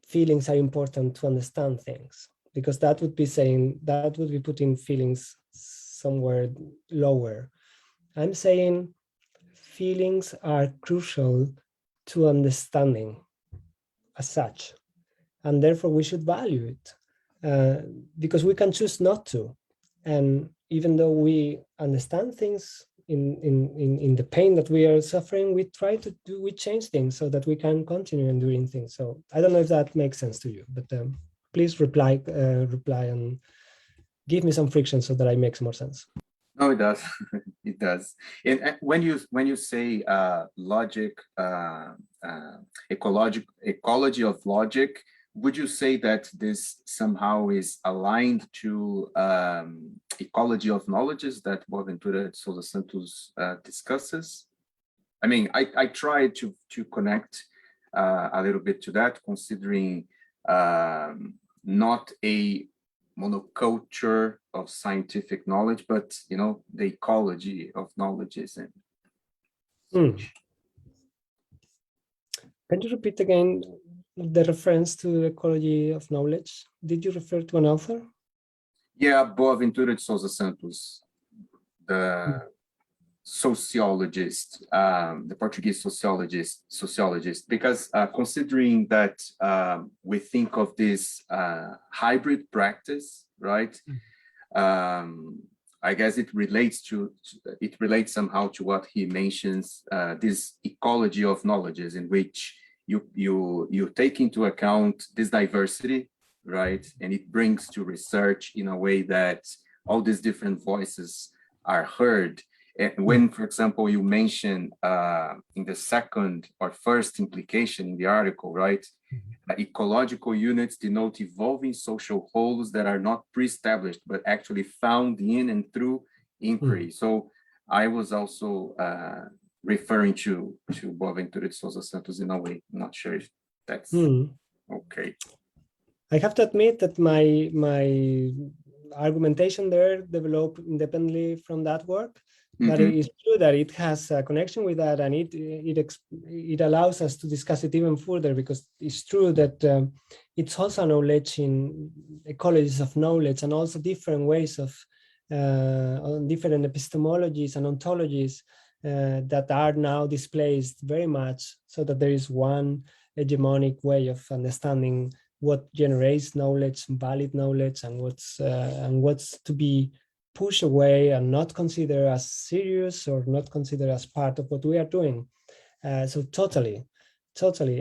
feelings are important to understand things, because that would be putting feelings somewhere lower. I'm saying feelings are crucial to understanding as such, and therefore we should value it, because we can choose not to. And even though we understand things in the pain that we are suffering, we change things so that we can continue enduring things. So I don't know if that makes sense to you, but please reply and give me some friction so that I make more sense. No, it does. It does. And when you say logic, ecology of logic, would you say that this somehow is aligned to ecology of knowledges that Boaventura de Sousa Santos discusses? I mean, I tried to connect a little bit to that, considering not a monoculture of scientific knowledge, but the ecology of knowledges. And Can you repeat again the reference to ecology of knowledge? Did you refer to an author? Yeah, Boaventura de Sousa Santos, the sociologist, the Portuguese sociologist, because considering that we think of this hybrid practice, right? I guess it relates somehow to what he mentions, this ecology of knowledges, in which you take into account this diversity, right? And it brings to research in a way that all these different voices are heard. And when, for example, you mention in the second or first implication in the article, right? Ecological units denote evolving social wholes that are not pre-established, but actually found in and through inquiry. So I was also referring to Boaventura de Sousa Santos in a way. I'm not sure if that's okay. I have to admit that my argumentation there developed independently from that work, but it is true that it has a connection with that, and it allows us to discuss it even further, because it's true that it's also knowledge in ecologies of knowledge, and also different ways of different epistemologies and ontologies that are now displaced very much, so that there is one hegemonic way of understanding what generates knowledge, valid knowledge, and what's to be pushed away and not considered as serious or not considered as part of what we are doing. So totally.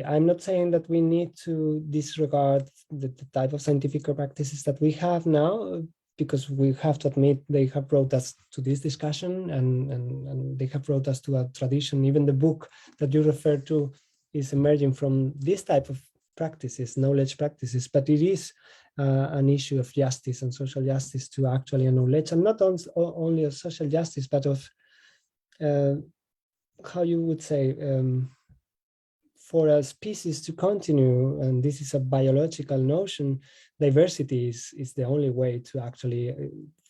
I'm not saying that we need to disregard the type of scientific practices that we have now, because we have to admit they have brought us to this discussion, and they have brought us to a tradition. Even the book that you referred to is emerging from this type of practices, knowledge practices, but it is an issue of justice and social justice to actually acknowledge, and not only of social justice, but of how you would say, for a species to continue, and this is a biological notion, diversity is the only way to actually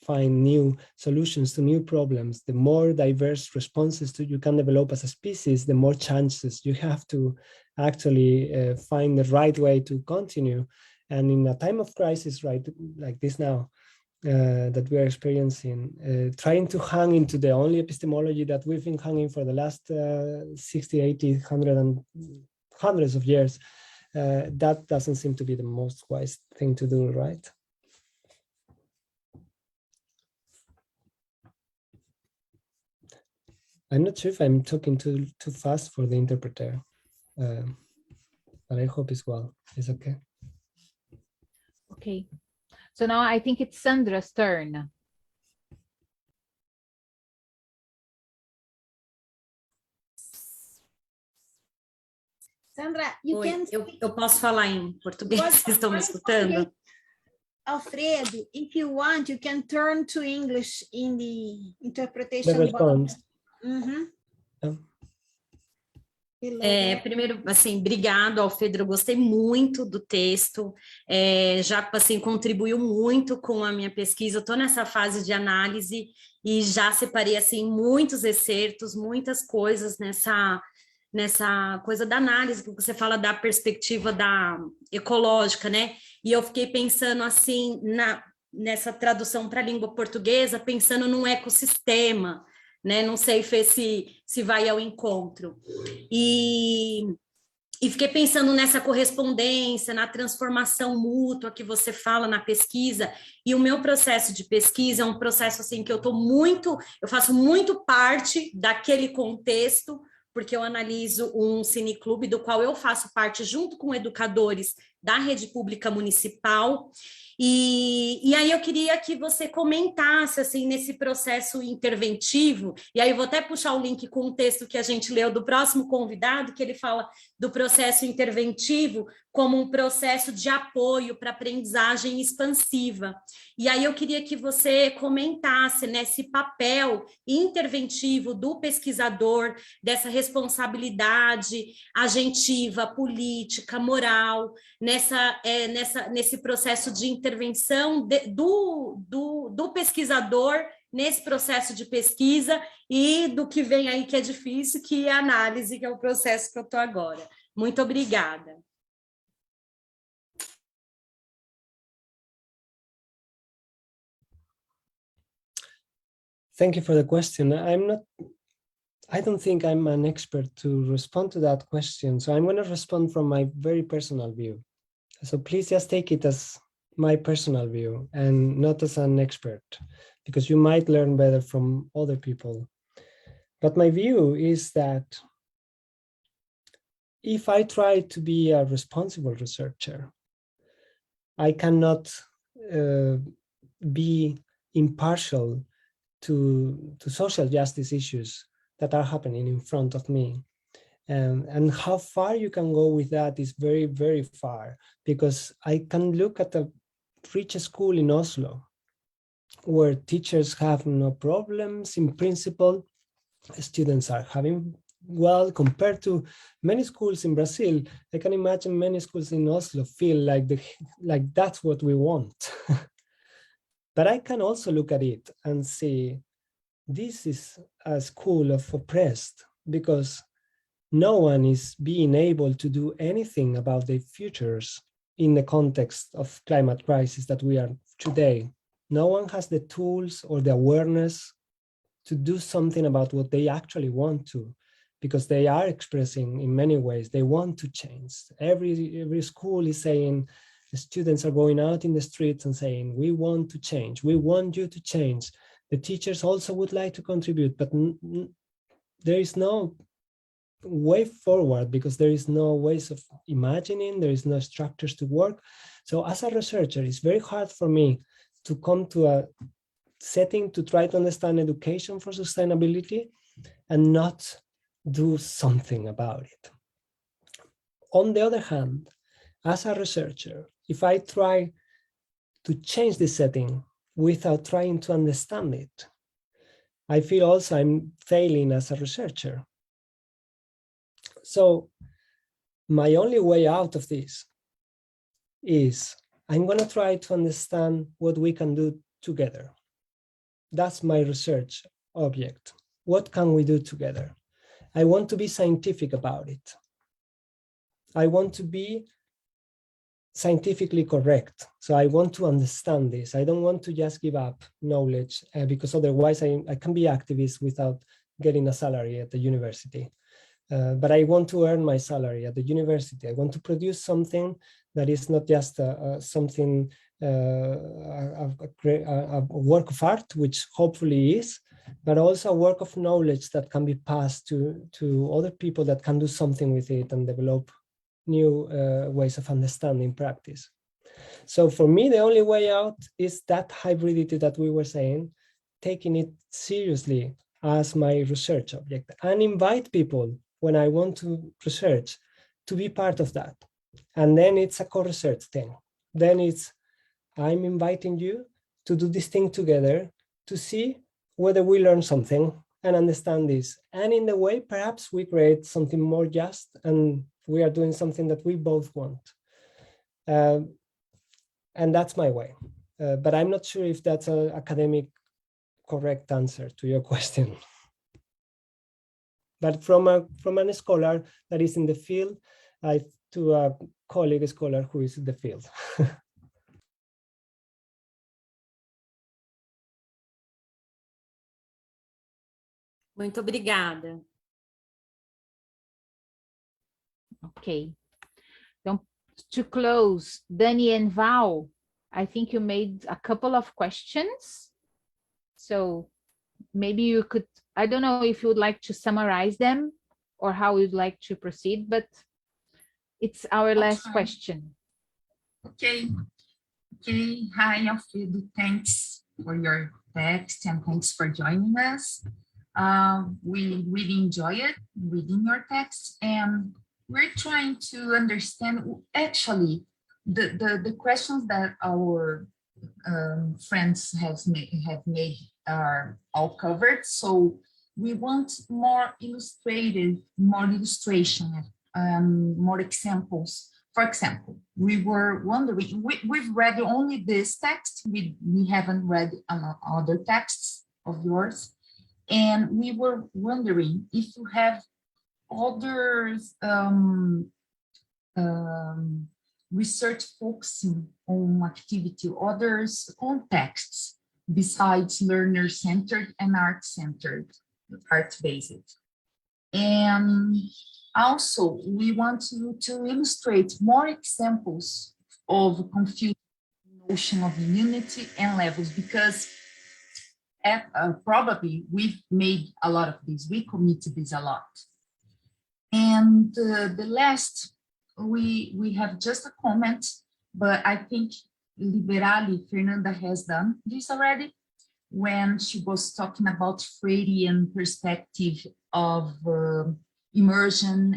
find new solutions to new problems. The more diverse responses you can develop as a species, the more chances you have to actually find the right way to continue. And in a time of crisis, right, like this now, that we are experiencing, trying to hang into the only epistemology that we've been hanging for the last 60, 80, 100 and hundreds of years, that doesn't seem to be the most wise thing to do, right? I'm not sure if I'm talking too fast for the interpreter, but I hope it's well. It's okay. Okay. So now I think it's Sandra's turn. Sandra, you can... Eu posso falar em português? Vocês estão me escutando? Alfredo, if you want, you can turn to English in the interpretation the response. box. Primeiro, assim, obrigado, Alfredo, eu gostei muito do texto, já, assim, contribuiu muito com a minha pesquisa, eu estou nessa fase de análise e já separei, assim, muitos excertos, muitas coisas nessa coisa da análise, que você fala da perspectiva da ecológica, né? E eu fiquei pensando, assim, nessa tradução para a língua portuguesa, pensando num ecossistema, né? Não sei, Fê, se vai ao encontro. E fiquei pensando nessa correspondência, na transformação mútua que você fala na pesquisa, e o meu processo de pesquisa é um processo assim que eu faço muito parte daquele contexto, porque eu analiso um cineclube do qual eu faço parte junto com educadores da rede pública municipal. E aí eu queria que você comentasse assim nesse processo interventivo, e aí eu vou até puxar o link com o texto que a gente leu do próximo convidado, que ele fala do processo interventivo como um processo de apoio para aprendizagem expansiva. E aí eu queria que você comentasse nesse papel interventivo do pesquisador, dessa responsabilidade agentiva, política, moral, nesse processo de intervenção do pesquisador nesse processo de pesquisa e do que vem aí que é difícil, que é a análise, que é o processo que eu estou agora. Muito obrigada. Thank you for the question. I don't think I'm an expert to respond to that question, so I'm going to respond from my very personal view. So please just take it as my personal view and not as an expert, because you might learn better from other people. But my view is that if I try to be a responsible researcher, I cannot be impartial to social justice issues that are happening in front of me. And how far you can go with that is very, very far, because I can look at a rich school in Oslo where teachers have no problems in principle, students are having well, compared to many schools in Brazil. I can imagine many schools in Oslo feel like that's what we want. But I can also look at it and see this is a school of oppressed, because no one is being able to do anything about their futures in the context of climate crisis that we are today. No one has the tools or the awareness to do something about what they actually want to, because they are expressing in many ways they want to change. Every school is saying, the students are going out in the streets and saying, we want to change, we want you to change. The teachers also would like to contribute, but there is no way forward, because there is no ways of imagining, there is no structures to work. So as a researcher, it's very hard for me to come to a setting to try to understand education for sustainability and not do something about it. On the other hand, as a researcher, if I try to change the setting without trying to understand it, I feel also I'm failing as a researcher. So my only way out of this is I'm going to try to understand what we can do together. That's my research object. What can we do together? I want to be scientific about it. I want to be scientifically correct. So I want to understand this. I don't want to just give up knowledge because otherwise I can be activist without getting a salary at the university. But I want to earn my salary at the university. I want to produce something that is not just a work of art, which hopefully is, but also a work of knowledge that can be passed to other people that can do something with it and develop new ways of understanding practice. So for me, the only way out is that hybridity that we were saying, taking it seriously as my research object, and invite people when I want to research to be part of that. And then it's a co-research thing. Then it's, I'm inviting you to do this thing together to see whether we learn something and understand this. And in the way, perhaps we create something more just, and we are doing something that we both want. And that's my way. But I'm not sure if that's an academic correct answer to your question. But from a scholar that is in the field, to a colleague scholar who is in the field. Muito obrigada. Okay. Então, to close, Dani and Val, I think you made a couple of questions. So maybe you could, I don't know if you would like to summarize them or how you'd like to proceed, but it's our last question. Okay. Hi, Alfredo. Thanks for your text and thanks for joining us. We really enjoy it, reading your text, and we're trying to understand actually the questions that our friends have made are all covered. So we want more illustration, more examples. For example, we were wondering, we've read only this text, we haven't read other texts of yours, and we were wondering if you have other research focusing on activity, other contexts besides learner-centered and art-centered, art-based. And also, we want to illustrate more examples of confused notion of unity and levels, because probably we've made a lot of these, we committed this a lot. And the last, we have just a comment, but I think Fernanda has done this already when she was talking about Freudian perspective of immersion,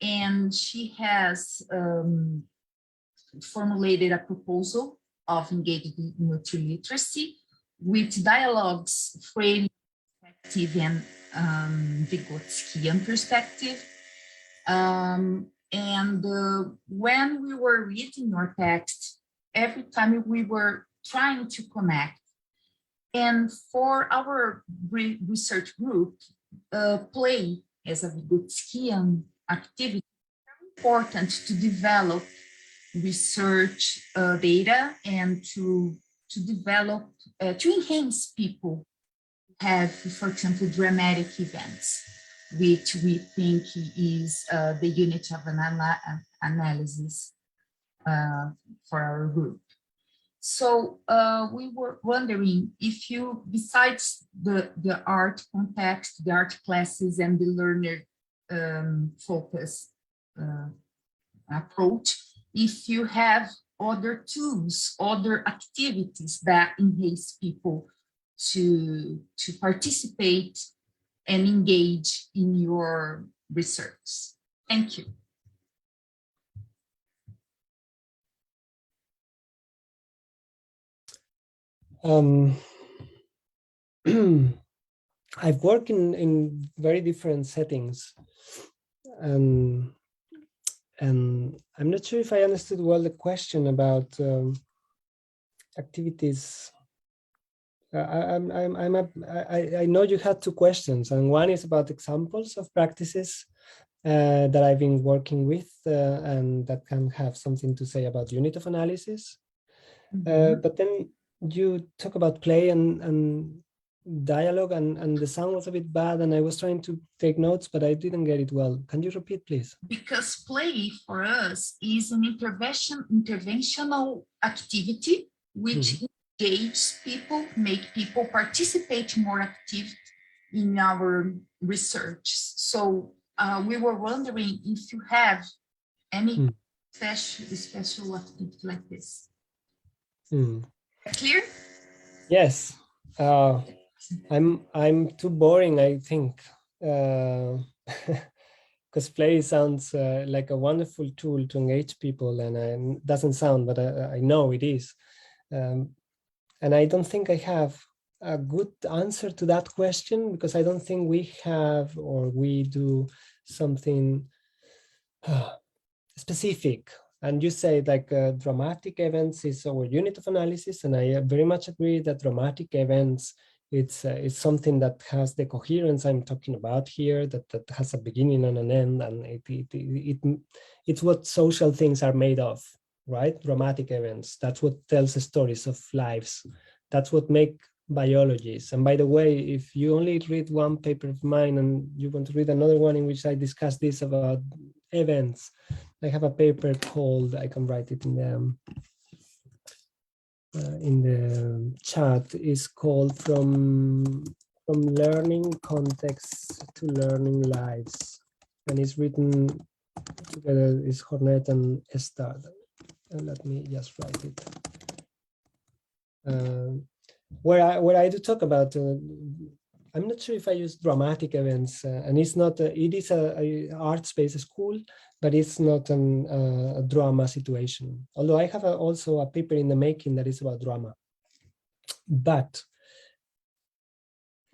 and she has formulated a proposal of engaged multiliteracy with dialogues Freudian perspective and Vygotskian perspective. And when we were reading your text, every time we were trying to connect. And for our research group, play as a Vygotskian activity, very important to develop research data and to develop, to enhance people who have, for example, dramatic events, which we think is the unit of analysis for our group. So we were wondering if you, besides the art context, the art classes and the learner focus approach, if you have other tools, other activities that enhance people to participate and engage in your research. Thank you. I've worked in very different settings, and I'm not sure if I understood well the question about activities. I know you had two questions, and one is about examples of practices that I've been working with and that can have something to say about unit of analysis. But then you talk about play and dialogue, and the sound was a bit bad, and I was trying to take notes, but I didn't get it well. Can you repeat, please? Because play for us is an interventional activity which engages people, make people participate more active in our research. So we were wondering if you have any special activity like this. Clear? Yes. I'm too boring, I think, because play sounds like a wonderful tool to engage people, and it doesn't sound, but I know it is. And I don't think I have a good answer to that question, because I don't think we have, or we do something specific. And you say like dramatic events is our unit of analysis, and I very much agree that dramatic events, it's something that has the coherence I'm talking about here, that has a beginning and an end, and it's what social things are made of, right? Dramatic events, that's what tells the stories of lives. That's what make biologies. And by the way, if you only read one paper of mine and you want to read another one in which I discuss this about events, I have a paper called, I can write it in the chat, is called From Learning Contexts to Learning Lives. And it's written together, is Hornet and Estad. Let me just write it. Where I do talk about, I'm not sure if I use dramatic events, and it's not, it is a arts-based school, but it's not a drama situation. Although I have also a paper in the making that is about drama. But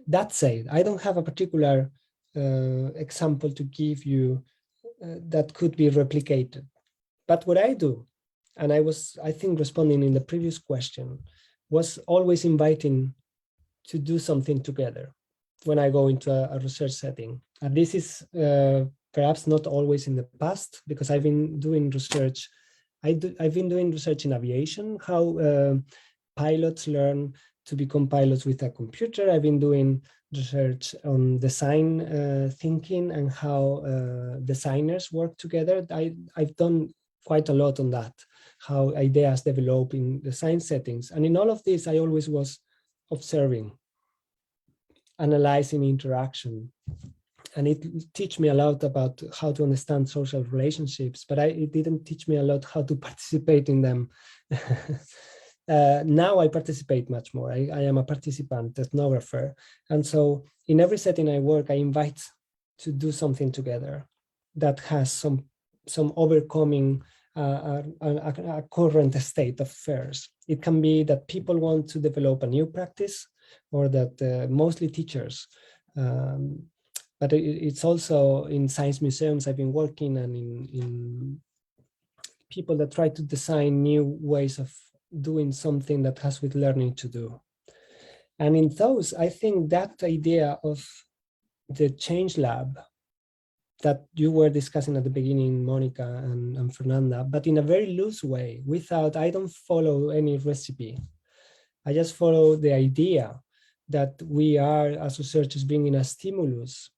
that said, I don't have a particular example to give you that could be replicated. But what I do, and I was, I think, responding in the previous question, was always inviting to do something together when I go into a research setting. And this is perhaps not always in the past, because I've been doing research. I've been doing research in aviation, how pilots learn to become pilots with a computer. I've been doing research on design thinking and how designers work together. I've done quite a lot on that, how ideas develop in design settings. And in all of this, I always was observing, analyzing interaction. And it teach me a lot about how to understand social relationships, but it didn't teach me a lot how to participate in them. Now I participate much more. I am a participant, ethnographer. And so in every setting I work, I invite to do something together that has some overcoming a current state of affairs. It can be that people want to develop a new practice, or that mostly teachers. But it's also in science museums I've been working, and in people that try to design new ways of doing something that has with learning to do. And in those, I think that idea of the change lab that you were discussing at the beginning, Monica and Fernanda, but in a very loose way, I don't follow any recipe. I just follow the idea that we are, as researchers, bringing a stimulus,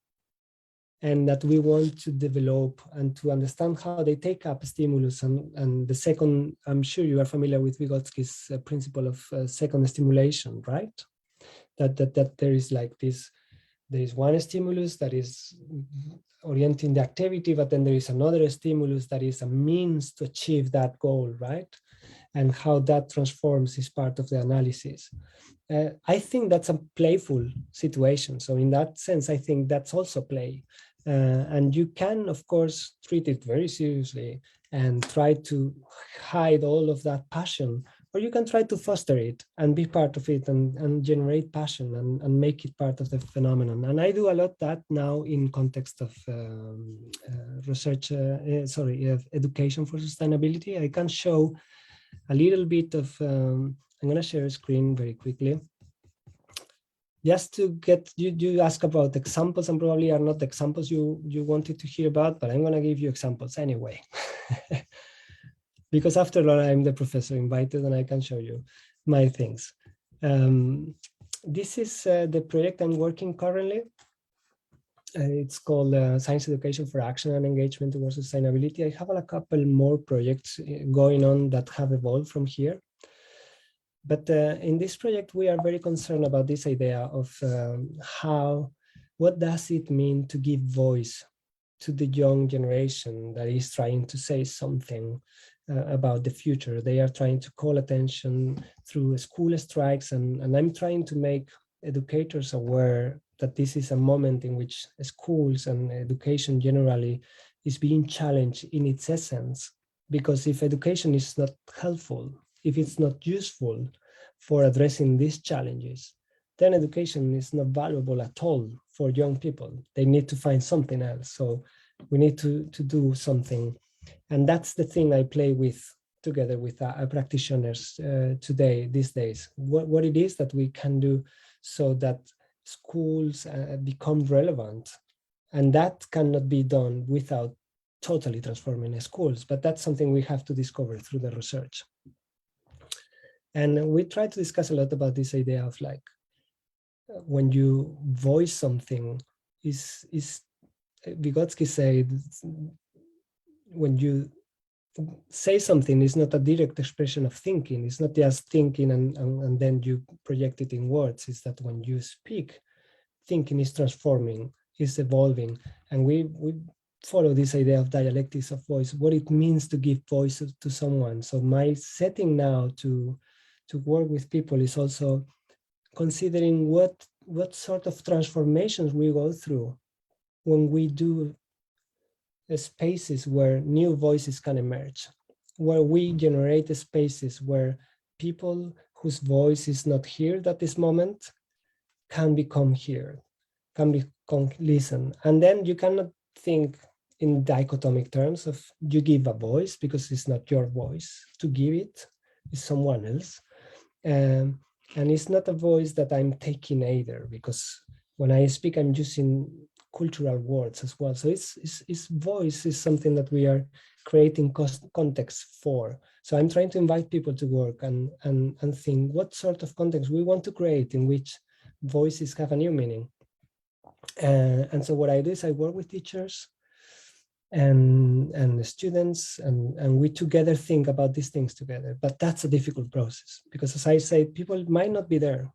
and that we want to develop and to understand how they take up stimulus. And the second, I'm sure you are familiar with Vygotsky's principle of second stimulation, right? That there is like this, there is one stimulus that is orienting the activity, but then there is another stimulus that is a means to achieve that goal, right? And how that transforms is part of the analysis. I think that's a playful situation. So in that sense, I think that's also play. And you can, of course, treat it very seriously and try to hide all of that passion, or you can try to foster it and be part of it and generate passion and make it part of the phenomenon. And I do a lot that now in context of research, education for sustainability. I can show a little bit of, I'm going to share a screen very quickly. Just to get, you ask about examples, and probably are not the examples you wanted to hear about, but I'm going to give you examples anyway. Because after all, I'm the professor invited and I can show you my things. This is the project I'm working currently. It's called Science Education for Action and Engagement Towards Sustainability. I have a couple more projects going on that have evolved from here. But in this project, we are very concerned about this idea of what does it mean to give voice to the young generation that is trying to say something about the future. They are trying to call attention through school strikes, and I'm trying to make educators aware that this is a moment in which schools and education generally is being challenged in its essence. Because if education is not helpful, if it's not useful for addressing these challenges, then education is not valuable at all for young people. They need to find something else. So we need to do something. And that's the thing I play with together with practitioners these days. What it is that we can do so that schools become relevant. And that cannot be done without totally transforming the schools, but that's something we have to discover through the research. And we try to discuss a lot about this idea of like, when you voice something, is Vygotsky said, when you say something, it's not a direct expression of thinking. It's not just thinking and then you project it in words. It's that when you speak, thinking is transforming, is evolving. And we follow this idea of dialectics of voice, what it means to give voice to someone. So my setting now to work with people is also considering what sort of transformations we go through when we do spaces where new voices can emerge, where we generate spaces where people whose voice is not heard at this moment can become heard, can become listened. And then you cannot think in dichotomic terms of you give a voice because it's not your voice to give it, it's someone else. And it's not a voice that I'm taking either, because when I speak, I'm using cultural words as well. So it's voice is something that we are creating context for. So I'm trying to invite people to work and think what sort of context we want to create in which voices have a new meaning. And so what I do is I work with teachers and the students, and we together think about these things together. But that's a difficult process because, as I say, people might not be there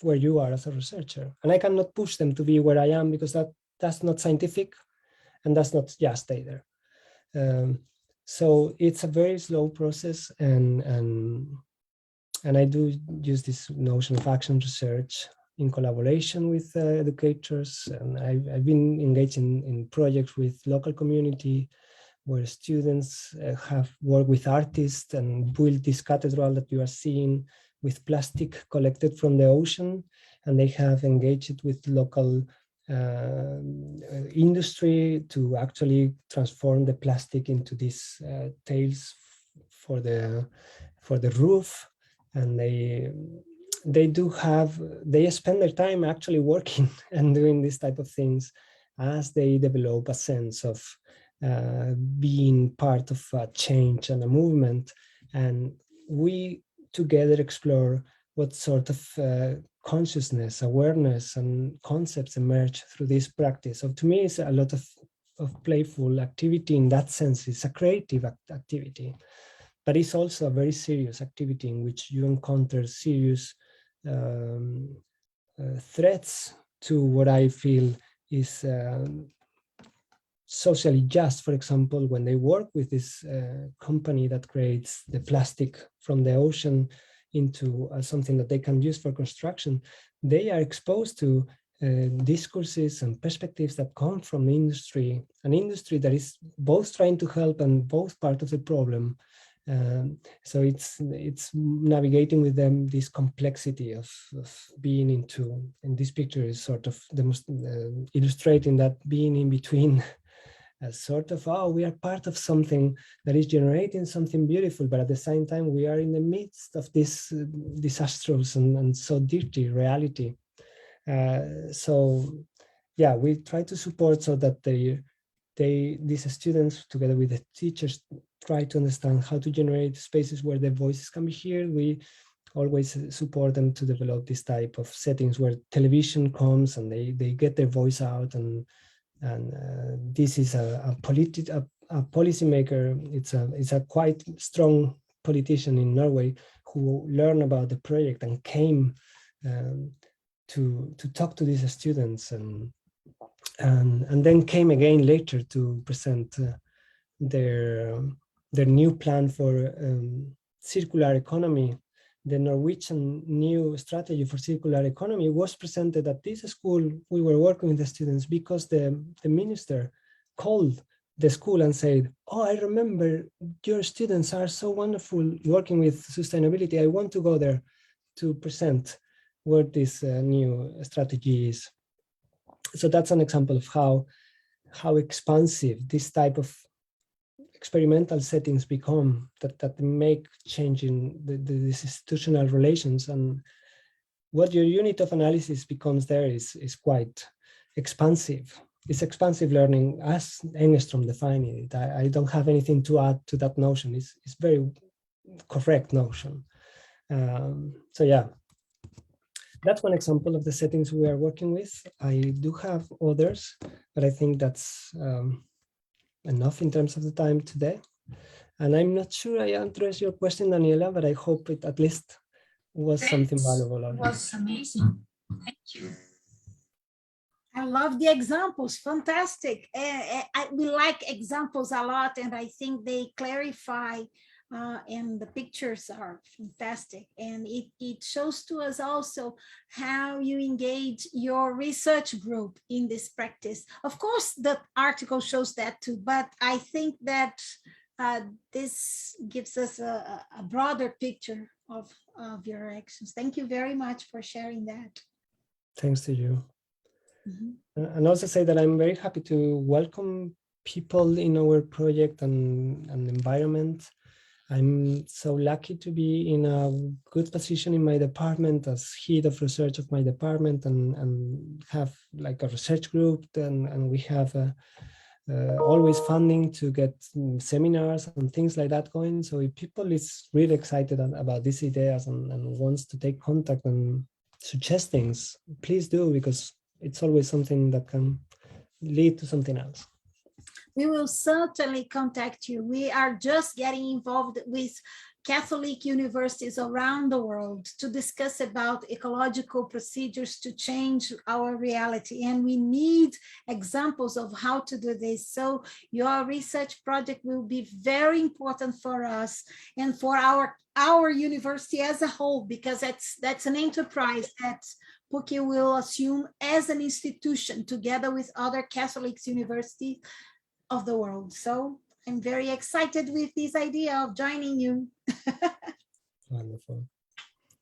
where you are as a researcher, and I cannot push them to be where I am because that's not scientific and that's not just either. So it's a very slow process, and I do use this notion of action research in collaboration with educators, and I've been engaged in projects with local community where students have worked with artists and built this cathedral that you are seeing with plastic collected from the ocean, and they have engaged with local industry to actually transform the plastic into these tails for the roof. And they spend their time actually working and doing this type of things as they develop a sense of being part of a change and a movement. And we together explore what sort of consciousness, awareness, and concepts emerge through this practice. So to me, it's a lot of playful activity in that sense. It's a creative activity, but it's also a very serious activity in which you encounter serious threats to what I feel is socially just. For example, when they work with this company that creates the plastic from the ocean into something that they can use for construction, they are exposed to discourses and perspectives that come from the industry, an industry that is both trying to help and both part of the problem. So it's navigating with them this complexity of being into, and this picture is sort of illustrating that being in between, as sort of, we are part of something that is generating something beautiful, but at the same time we are in the midst of this disastrous and so dirty reality. So yeah, we try to support so that these students together with the teachers try to understand how to generate spaces where their voices can be heard. We always support them to develop this type of settings where television comes and they get their voice out, and this is a policymaker. It's a quite strong politician in Norway who learned about the project and came to talk to these students, and then came again later to present their new plan for circular economy. The Norwegian new strategy for circular economy was presented at this school. We were working with the students because the minister called the school and said, I remember your students are so wonderful working with sustainability. I want to go there to present where this new strategy is. So that's an example of how expansive this type of experimental settings become, that make changing these institutional relations. And what your unit of analysis becomes there is quite expansive. It's expansive learning as Engström defined it. I don't have anything to add to that notion. It's very correct notion. So yeah, that's one example of the settings we are working with. I do have others, but I think that's enough in terms of the time today. And I'm not sure I addressed your question, Daniela, but I hope it at least was something valuable. It was amazing. Thank you. I love the examples, fantastic. We like examples a lot, and I think they clarify, and the pictures are fantastic. And it shows to us also how you engage your research group in this practice. Of course, the article shows that too, but I think that this gives us a broader picture of your actions. Thank you very much for sharing that. Thanks to you. Mm-hmm. And also say that I'm very happy to welcome people in our project and environment. I'm so lucky to be in a good position in my department as head of research of my department, and have like a research group, and we have always funding to get seminars and things like that going. So if people is really excited about these ideas and wants to take contact and suggest things, please do, because it's always something that can lead to something else. We will certainly contact you. We are just getting involved with Catholic universities around the world to discuss about ecological procedures to change our reality. And we need examples of how to do this. So your research project will be very important for us and for our university as a whole, because that's an enterprise that PUC will assume as an institution together with other Catholic universities of the world. So I'm very excited with this idea of joining you. Wonderful.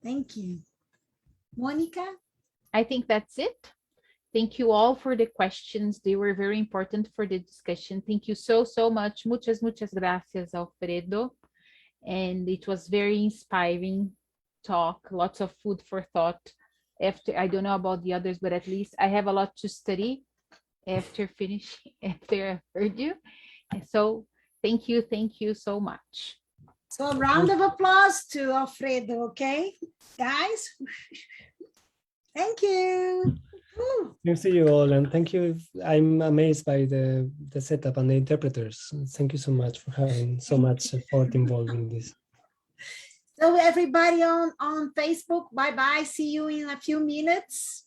Thank you. Monica? I think that's it. Thank you all for the questions. They were very important for the discussion. Thank you so much. Muchas gracias, Alfredo. And it was very inspiring talk, lots of food for thought. After, I don't know about the others, but at least I have a lot to study after I heard you. And so thank you so much. So a round of applause to Alfredo, okay, guys? Thank you. Thanks to you all, and thank you. I'm amazed by the setup and the interpreters. Thank you so much for having so much effort involved in this. So everybody on Facebook, bye-bye. See you in a few minutes.